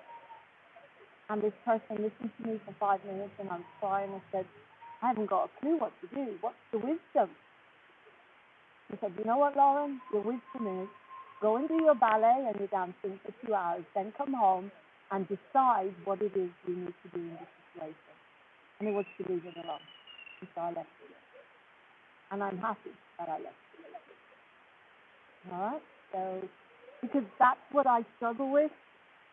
And this person listened to me for 5 minutes, and I was crying. I said, I haven't got a clue what to do. What's the wisdom? He said, you know what, Lauren? Your wisdom is go and do your ballet and your dancing for 2 hours, then come home and decide what it is you need to do in this situation. And it was to leave it alone. And so I left it. And I'm happy that I left it. All right? So, because that's what I struggle with.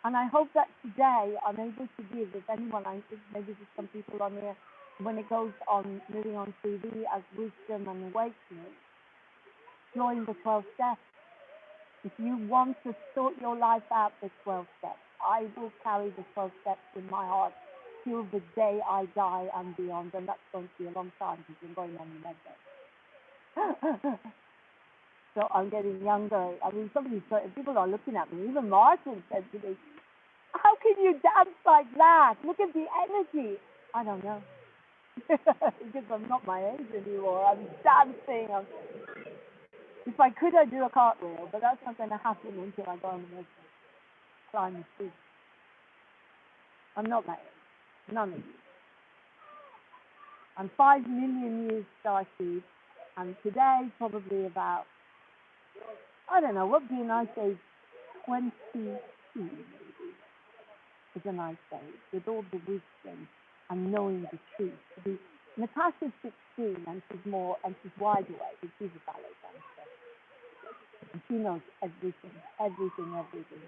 And I hope that today I'm able to give, if anyone, maybe there's some people on here, when it goes on, moving on TV as wisdom and awakening, join the 12 steps. If you want to sort your life out, the 12 steps. I will carry the 12 steps in my heart till the day I die and beyond. And that's going to be a long time because I'm going on the med. So I'm getting younger. I mean, people are looking at me. Even Martin said to me, how can you dance like that? Look at the energy. I don't know. Because I'm not my age anymore. I'm dancing. If I could, I'd do a cartwheel, but that's not going to happen until I go on the climb the tree. I'm not that age. None of you. I'm 5 million years starseed, and today probably about, I don't know, what would be a nice age? 22 is a nice age, with all the wisdom and knowing the truth. Natasha's 16 and she's wide awake, and she's a ballet dancer. And she knows everything.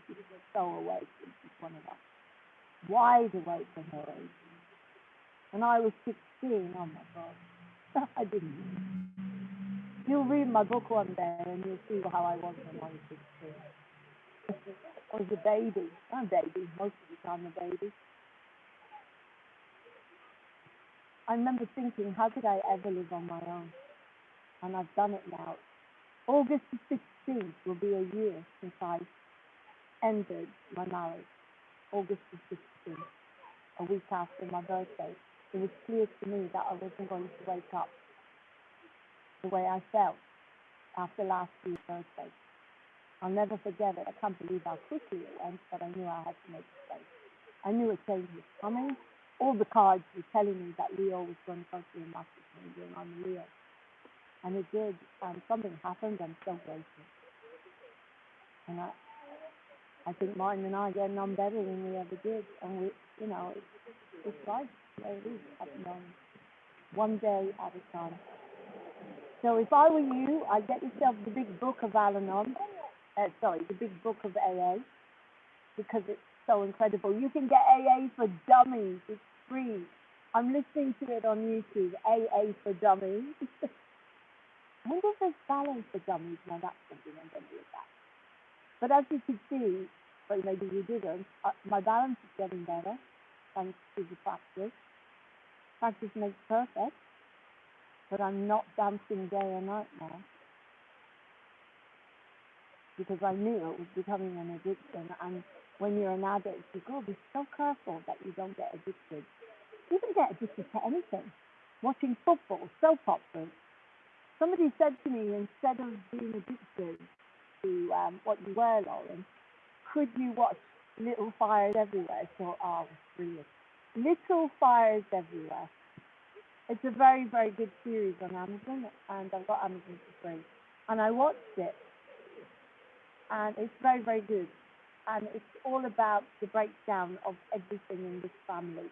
She's so awake, and she's one of us. Wide awake from her age. When I was 16, oh my God, I didn't. You'll read my book one day and you'll see how I was when I was 16. I was a baby. I'm a baby, most of the time a baby. I remember thinking, how could I ever live on my own? And I've done it now. August the 16th will be a year since I ended my marriage. August the 16th, a week after my birthday. It was clear to me that I wasn't going to wake up the way I felt after last year's birthday. I'll never forget it. I can't believe how quickly it went, but I knew I had to make a change. I knew a change was coming. All the cards were telling me that Leo was going to go through a massive change, and I'm Leo. And it did, and something happened. I'm so grateful. And I think Martin and I are getting on better than we ever did. And we, it's life. There it is, at the moment. One day at a time. So if I were you, I'd get yourself the big book of Al-Anon, the big book of AA, because it's so incredible. You can get AA for dummies. It's free. I'm listening to it on YouTube, AA for dummies. I wonder if there's balance for dummies. Now that's something I'm going to look at. But as you could see, but maybe you didn't, my balance is getting better thanks to the practice. Practice makes perfect, but I'm not dancing day and night now because I knew it was becoming an addiction. And when you're an addict, you've got to be so careful that you don't get addicted. You can get addicted to anything. Watching football, soap operas. Somebody said to me, instead of being addicted to what you were, Lauren, could you watch Little Fires Everywhere? So, oh, it's brilliant. Little Fires Everywhere. It's a very, very good series on Amazon, and I've got Amazon for free. And I watched it, and it's very, very good. And it's all about the breakdown of everything in this family,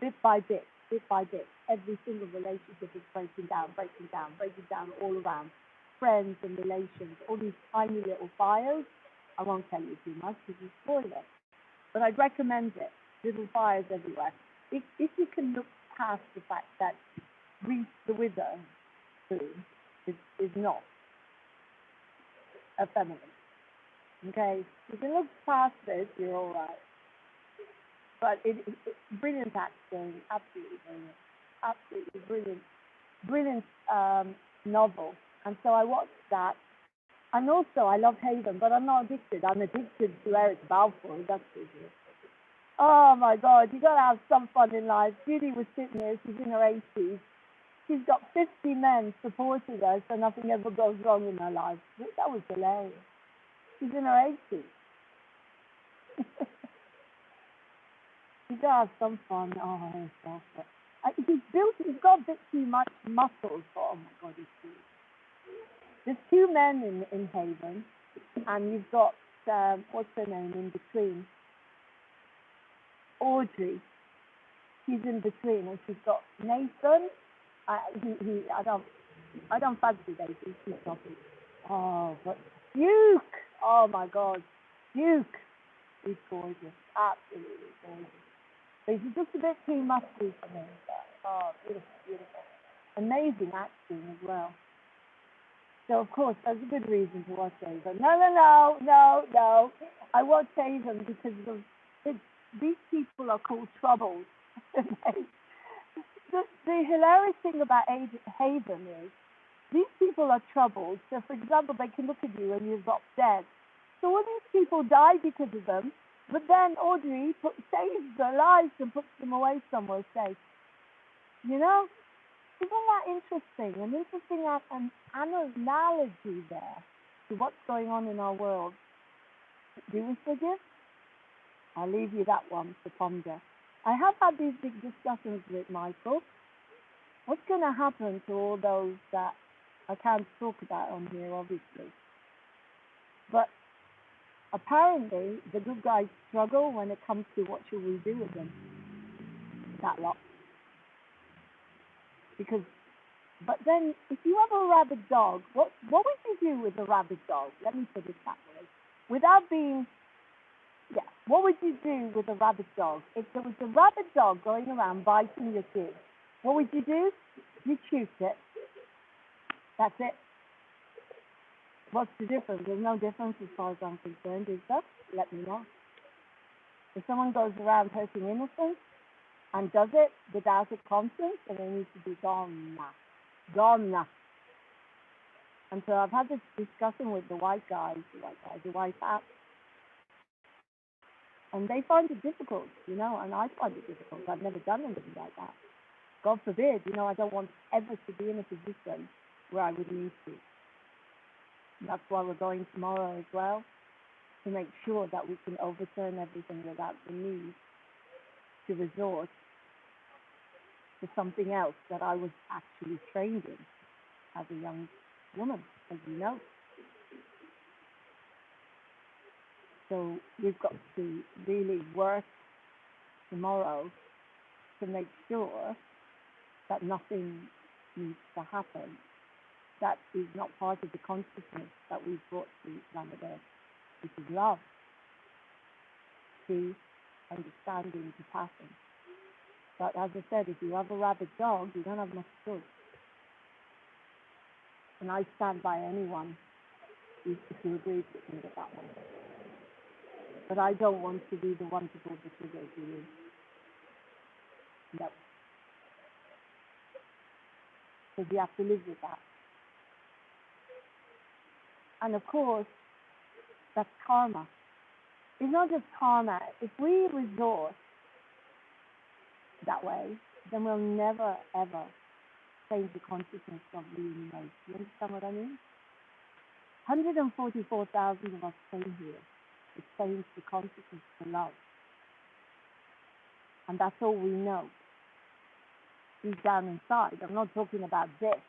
bit by bit, bit by bit. Every single relationship is breaking down all around. Friends and relations, all these tiny little fires. I won't tell you too much because you spoil it. But I'd recommend it. Little Fires Everywhere. If you can look past the fact that Reese the Witherspoon is not a feminist. Okay? You can look past this, you're all right. But it's brilliant acting, absolutely brilliant. Absolutely brilliant. Brilliant novel. And so I watched that. And also, I love Haven, but I'm not addicted. I'm addicted to Eric Balfour. That's it. Oh my God, you got to have some fun in life. Judy was sitting there, she's in her 80s. She's got 50 men supporting her, so nothing ever goes wrong in her life. That was hilarious. She's in her 80s. You got to have some fun. Oh, it's awful. He's got a bit too much muscles, but oh my God, he's huge. There's two men in Haven, and you've got, what's her name in between? Audrey. She's in between, and she's got Nathan. I don't fancy Nathan. She's not. Oh, but Duke. Oh my God, Duke. He's gorgeous, absolutely gorgeous. But he's just a bit too muscly for me. Oh, beautiful, beautiful. Amazing acting as well. So, of course, that's a good reason to watch Haven. No. I watch Haven because these people are called troubles. The hilarious thing about Haven is these people are troubled. So, for example, they can look at you and you've got dead. So all these people die because of them, but then Audrey saves their lives and puts them away somewhere safe. You know? Isn't that interesting? An interesting analogy there to what's going on in our world. Do we forgive? I'll leave you that one to ponder. I have had these big discussions with Michael. What's going to happen to all those that I can't talk about on here, obviously? But apparently, the good guys struggle when it comes to what should we do with them. That lot. But then, if you have a rabid dog, what would you do with a rabid dog? Let me put it that way. What would you do with a rabid dog? If there was a rabid dog going around biting your kid, what would you do? You shoot it. That's it. What's the difference? There's no difference as far as I'm concerned, is there? Let me know. If someone goes around hurting innocents and does it without a conscience, then they need to be gone now. And so I've had this discussion with the white hats, and they find it difficult, and I find it difficult. I've never done anything like that. God forbid, I don't want ever to be in a position where I would need to. That's why we're going tomorrow as well, to make sure that we can overturn everything without the need to resort to something else that I was actually trained in as a young woman, as you know. So we've got to really work tomorrow to make sure that nothing needs to happen that is not part of the consciousness that we've brought to planet Earth, which is love, peace, understanding, compassion. But as I said, if you have a rabid dog, you don't have much choice. And I stand by anyone if you agree with me with that one. But I don't want to be the one to pull the trigger to you. No. Because you have to live with that. And of course, that's karma. It's not just karma. If we resort that way, then we'll never, ever change the consciousness of the universe. You understand what I mean? 144,000 of us came here to change the consciousness to love. And that's all we know. Deep down inside. I'm not talking about this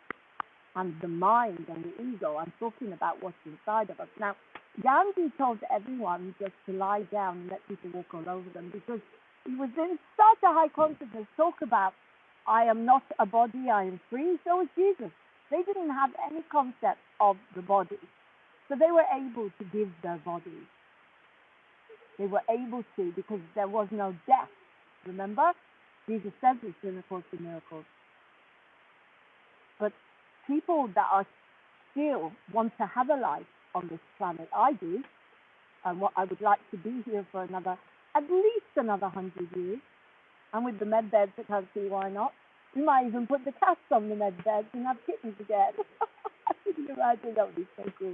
and the mind and the ego. I'm talking about what's inside of us. Now, Gandhi told everyone just to lie down and let people walk all over them because he was in such a high consciousness, talk about, I am not a body, I am free. So was Jesus. They didn't have any concept of the body. So they were able to give their bodies. They were able to because there was no death. Remember? Jesus said this in A Course in Miracles. But people that are still want to have a life on this planet, I do, and what I would like to be here for at least another 100 years. And with the med beds, I can't see why not. We might even put the cats on the med beds and have kittens again. I can imagine that would be so cool.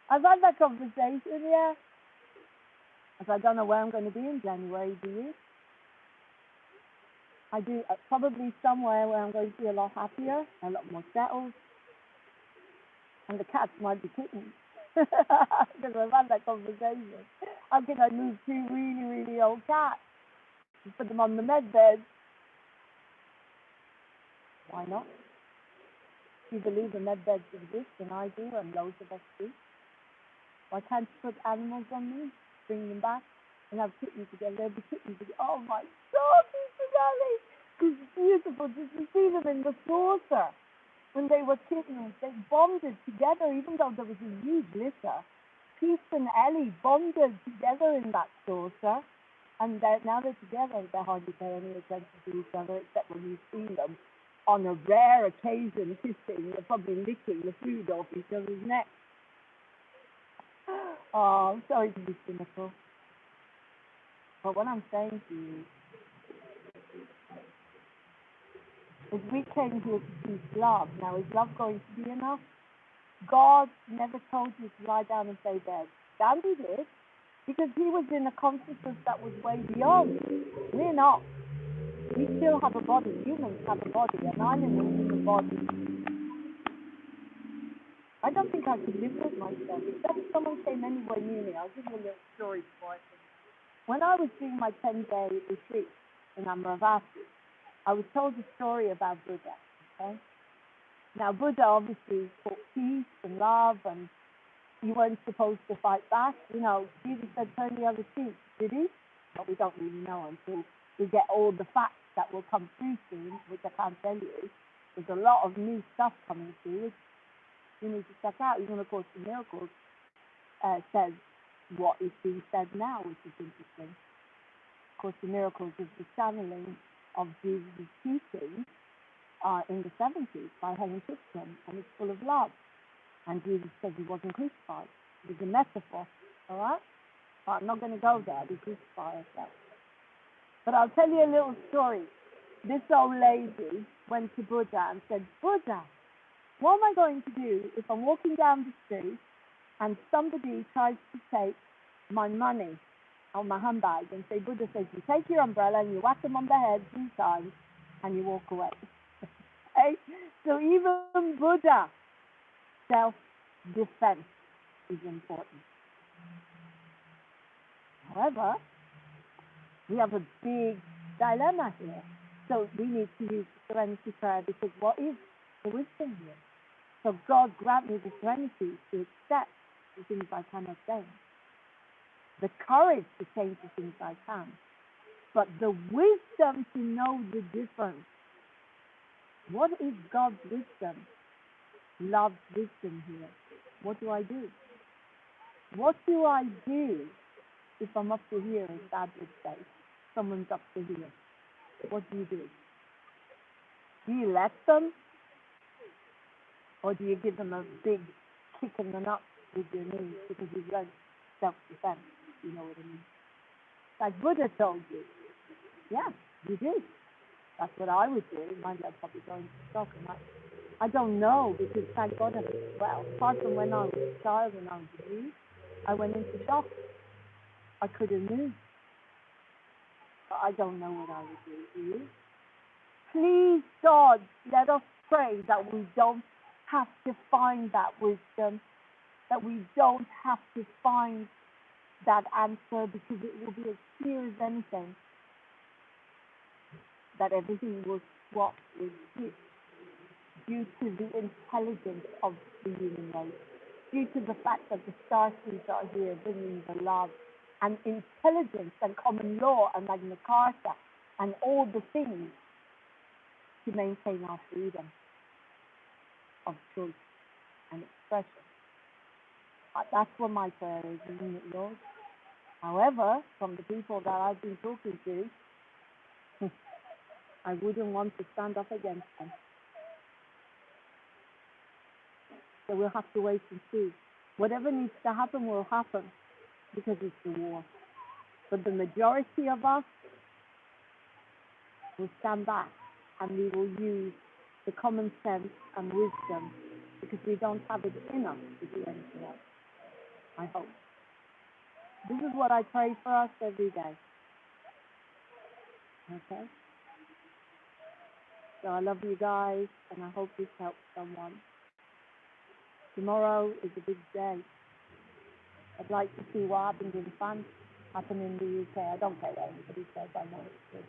I've had that conversation, yeah. Because I don't know where I'm going to be in January, do you? I do, probably somewhere where I'm going to be a lot happier, a lot more settled. And the cats might be kittens. Because I've had that conversation. How can I move two really, really old cats and put them on the med bed? Why not? You believe the med beds exist, and I do, and loads of us do. Why can't you put animals on me, bring them back, and have kittens together? There'll be kittens together. Oh my God, Mr. Galley! It's beautiful just to see them in the saucer. When they were kittens, they bonded together, even though there was a huge litter. Peace and Ellie bonded together in that saucer, and now they're together. They hardly pay any attention to each other, except when you see them on a rare occasion kissing. They're probably licking the food off each other's necks. Oh, I'm sorry to be cynical. But what I'm saying to you is we came here to teach love. Now, is love going to be enough? God never told you to lie down and play dead. Gandhi did, because he was in a consciousness that was way beyond. We're not. We still have a body. Humans have a body, and I'm in a human body. I don't think I could live with myself. Except if someone came anywhere near me. I'll give you a little story before I finish. When I was doing my 10-day retreat in Amravati, I was told a story about Buddha. Okay? Now, Buddha obviously taught peace and love, and you weren't supposed to fight back. You know, Jesus said, turn the other cheek. Did he? But we don't really know until we get all the facts that will come through soon, which I can't tell you. There's a lot of new stuff coming through, which you need to check out. Even A Course in Miracles says what is being said now, which is interesting. A Course in Miracles is the channeling of Jesus' teaching in the 70s by Helen Kitchen, and it's full of love. And Jesus said he wasn't crucified. It was a metaphor, all right? But I'm not going to go there. We crucify ourselves. But I'll tell you a little story. This old lady went to Buddha and said, Buddha, what am I going to do if I'm walking down the street and somebody tries to take my money on my handbag? And say, Buddha says, you take your umbrella and you whack them on the head 3 times and you walk away. Okay? So even Buddha, self-defense is important. However, we have a big dilemma here. So we need to use the serenity prayer, because what is the wisdom here? So God grant me the serenity to accept the things I cannot change, the courage to change the things I can, but the wisdom to know the difference. What is God's wisdom? love's wisdom here. What do I do? What do I do if I'm up to here, as Dad would say? Someone's up to here. What do? Do you let them? Or do you give them a big kick in the nuts with your knees because you've learned self-defense? You know what I mean? Like Buddha told you. Yeah, you do. That's what I would do. Mind you, I'd probably go into shock. And I don't know, because thank God, well, apart from when I was a child and I was abused, I went into shock. I could have moved. But I don't know what I would do you. Please, God, let us pray that we don't have to find that wisdom, that we don't have to find that answer, because it will be as clear as anything that everything was what was due to the intelligence of the human race, due to the fact that the star seeds are here bringing the love and intelligence and common law and Magna Carta and all the things to maintain our freedom of choice and expression. That's what my prayer is, isn't it, Lord? However, from the people that I've been talking to, I wouldn't want to stand up against them. So we'll have to wait and see. Whatever needs to happen will happen, because it's the war. But the majority of us will stand back and we will use the common sense and wisdom, because we don't have it in us to do anything else. I hope. This is what I pray for us every day. Okay? So I love you guys, and I hope this helps someone. Tomorrow is a big day. I'd like to see what happened in France, happened in the UK. I don't care what anybody says, I know it's good.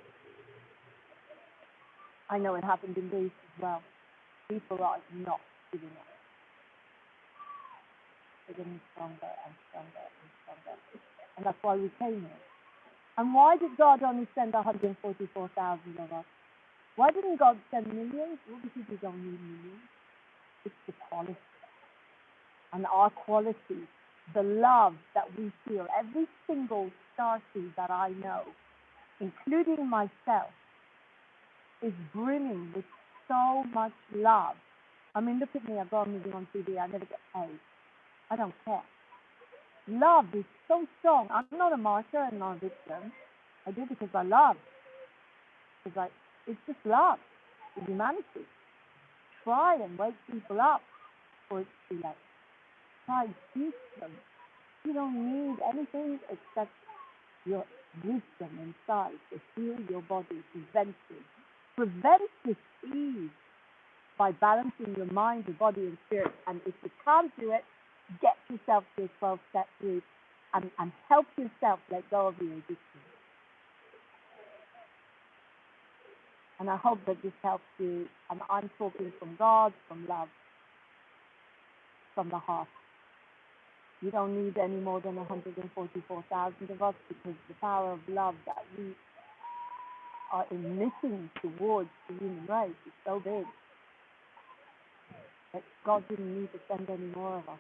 I know it happened in Greece as well. People are not giving up. They're getting stronger and stronger and stronger. And that's why we came here. And why did God only send 144,000 of us? Why didn't God send millions? Well, because we don't need millions. It's the quality. And our quality, the love that we feel, every single starseed that I know, including myself, is brimming with so much love. I mean, look at me, I've got a movie on TV, I never get paid. I don't care. Love is so strong. I'm not a martyr and not a victim. I do because I love. Because it's just love for humanity. Try and wake people up before it's too late. Try and teach them. You don't need anything except your wisdom inside to heal your body, prevent disease by balancing your mind, your body, and spirit. And if you can't do it, get yourself to a 12-step group and help yourself let go of your addiction. And I hope that this helps you. And I'm talking from God, from love, from the heart. You don't need any more than 144,000 of us, because the power of love that we are emitting towards the human race is so big that God didn't need to send any more of us.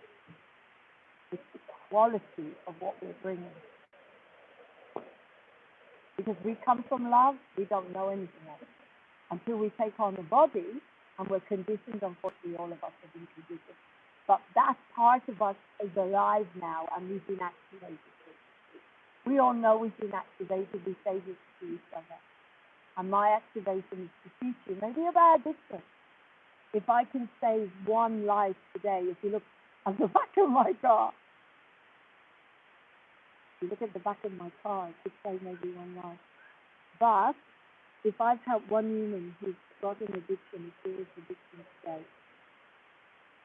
It's the quality of what we're bringing. Because we come from love, we don't know anything else. Until we take on a body, and we're conditioned, unfortunately, all of us have been conditioned. But that part of us is alive now, and we've been activated. We all know we've been activated, we say this to each other. And my activation is to teach you, maybe about addiction. If I can save one life today, if you look at the back of my car, it could save maybe one life. But if I've helped one human who's got an addiction, a serious addiction today,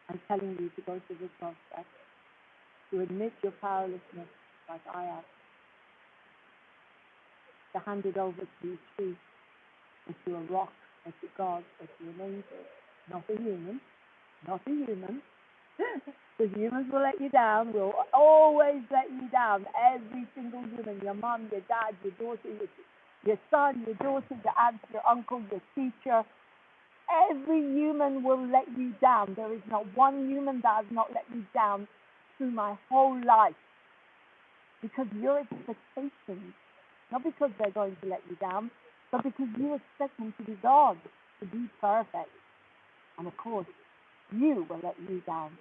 I'm telling you to go to the 12 steps, to admit your powerlessness, like I have, to hand it over to your truth, or to a rock, or to God, or to an angel, not a human. Because humans will let you down, will always let you down. Every single human, your mom, your dad, your daughter, your son, your daughter, your aunt, your uncle, your teacher, Every human will let you down. There is not one human that has not let me down through my whole life. Because your expectations, not because they're going to let you down, but because you expect them to be God, to be perfect. And of course, you will let you down.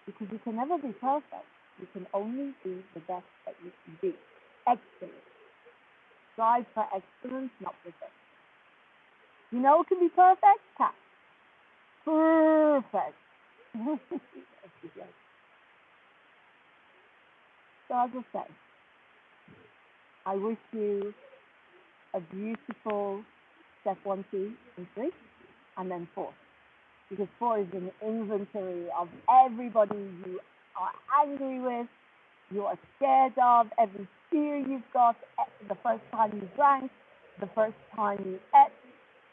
Because you can never be perfect. You can only be the best that you can be. Excellent. Strive for excellence, not perfection. You know who can be perfect? Cat. Perfect. So as I say, I wish you a beautiful step 1, 2, and 3, and then 4. Because 4 is an inventory of everybody you are angry with, you are scared of, every fear you've got, the first time you drank, the first time you ate,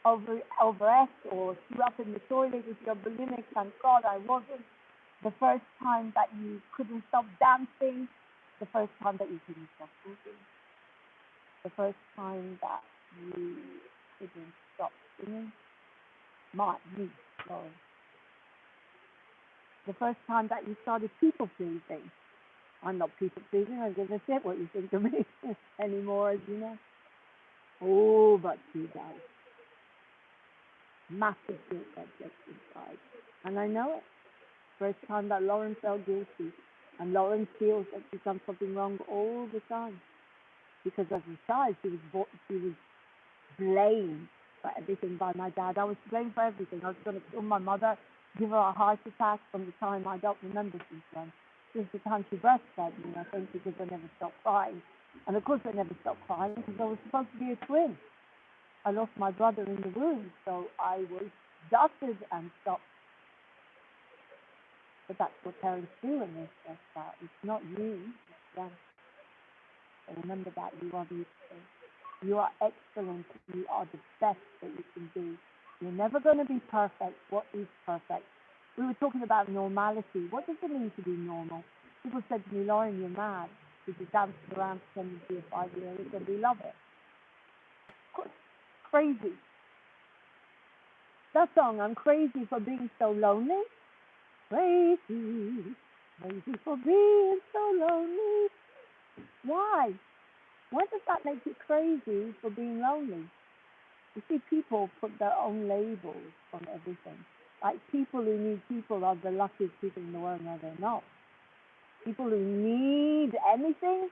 overate or threw up in the toilet if you're bulimic, thank God I wasn't. The first time that you couldn't stop dancing, the first time that you couldn't stop eating, the first time that you couldn't stop singing, me, Lauren. The first time that you started people pleasing. I'm not people pleasing, I give a shit what you think of me anymore, as you know. Oh, but you guys. Massive guilt object inside. And I know it. First time that Lauren felt guilty. And Lauren feels that she's done something wrong all the time. Because as a child, she was blamed for everything by my dad. I was blamed for everything. I was going to kill my mother, give her a heart attack from the time I don't remember since when. Since the time she breastfed me, I think, because I never stopped crying. And of course I never stopped crying because I was supposed to be a twin. I lost my brother in the womb, so I was dusted and stopped. But that's what parents do when they're stressed out. It's not you, it's them. So remember that you are beautiful. You are excellent. You are the best that you can be. You're never going to be perfect. What is perfect? We were talking about normality. What does it mean to be normal? People said to me, Lauren, you're mad. Because you're dancing around pretending to be a 5-year-old, and we love it. Crazy. That song, I'm crazy for being so lonely. Crazy. Crazy for being so lonely. Why? Why does that make you crazy for being lonely? You see, people put their own labels on everything. Like people who need people are the luckiest people in the world. No, they're not. People who need anything,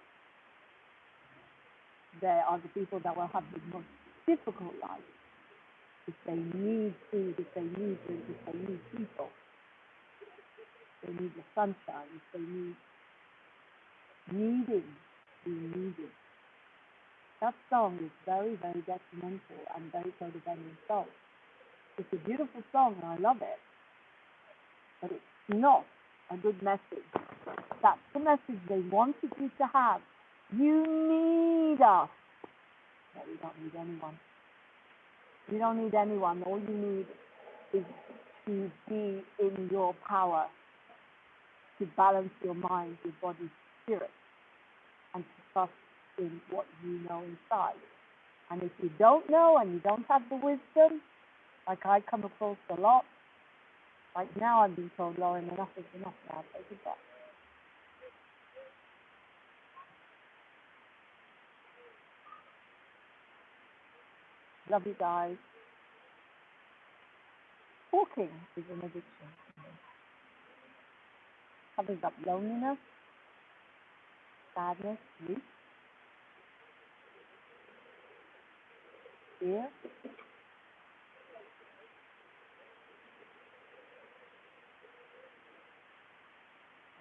they are the people that will have the most difficult life. If they need food, if they need drink, if they need people, if they need the sunshine, if they need needing, being needed. That song is very, very detrimental and very codependent song. It's a beautiful song and I love it, but it's not a good message. That's the message they wanted you to have. You need us. No, you don't need anyone. You don't need anyone. All you need is to be in your power, to balance your mind, your body, spirit, and to trust in what you know inside. And if you don't know and you don't have the wisdom, like I come across a lot, like now I've been told, Lauren, enough is enough now, take it back. Love you guys. Talking is an addiction. Covers up loneliness, sadness, grief, fear.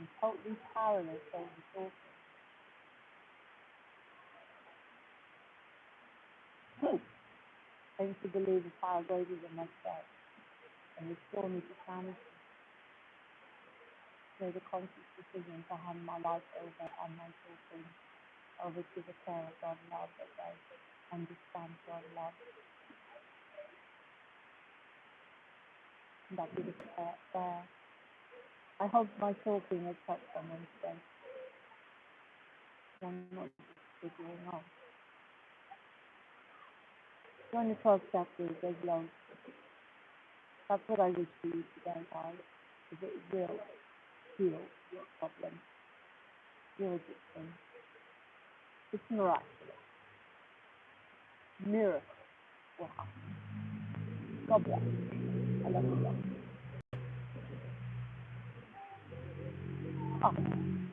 I'm totally powerless over talking. I used to believe the power greater than myself and restore me to sanity. Made a conscious decision to hand my life over and my children over to the care of God love that they understand God love. And that be the prayer. I hope my talking has helped someone today. I'm not just figuring out. Join the 12 chapters, there's loads. That's what I wish for you today, guys. Because it will heal your problem. Your addiction. It's miraculous. Miracle will happen. God bless. I love you. Oh.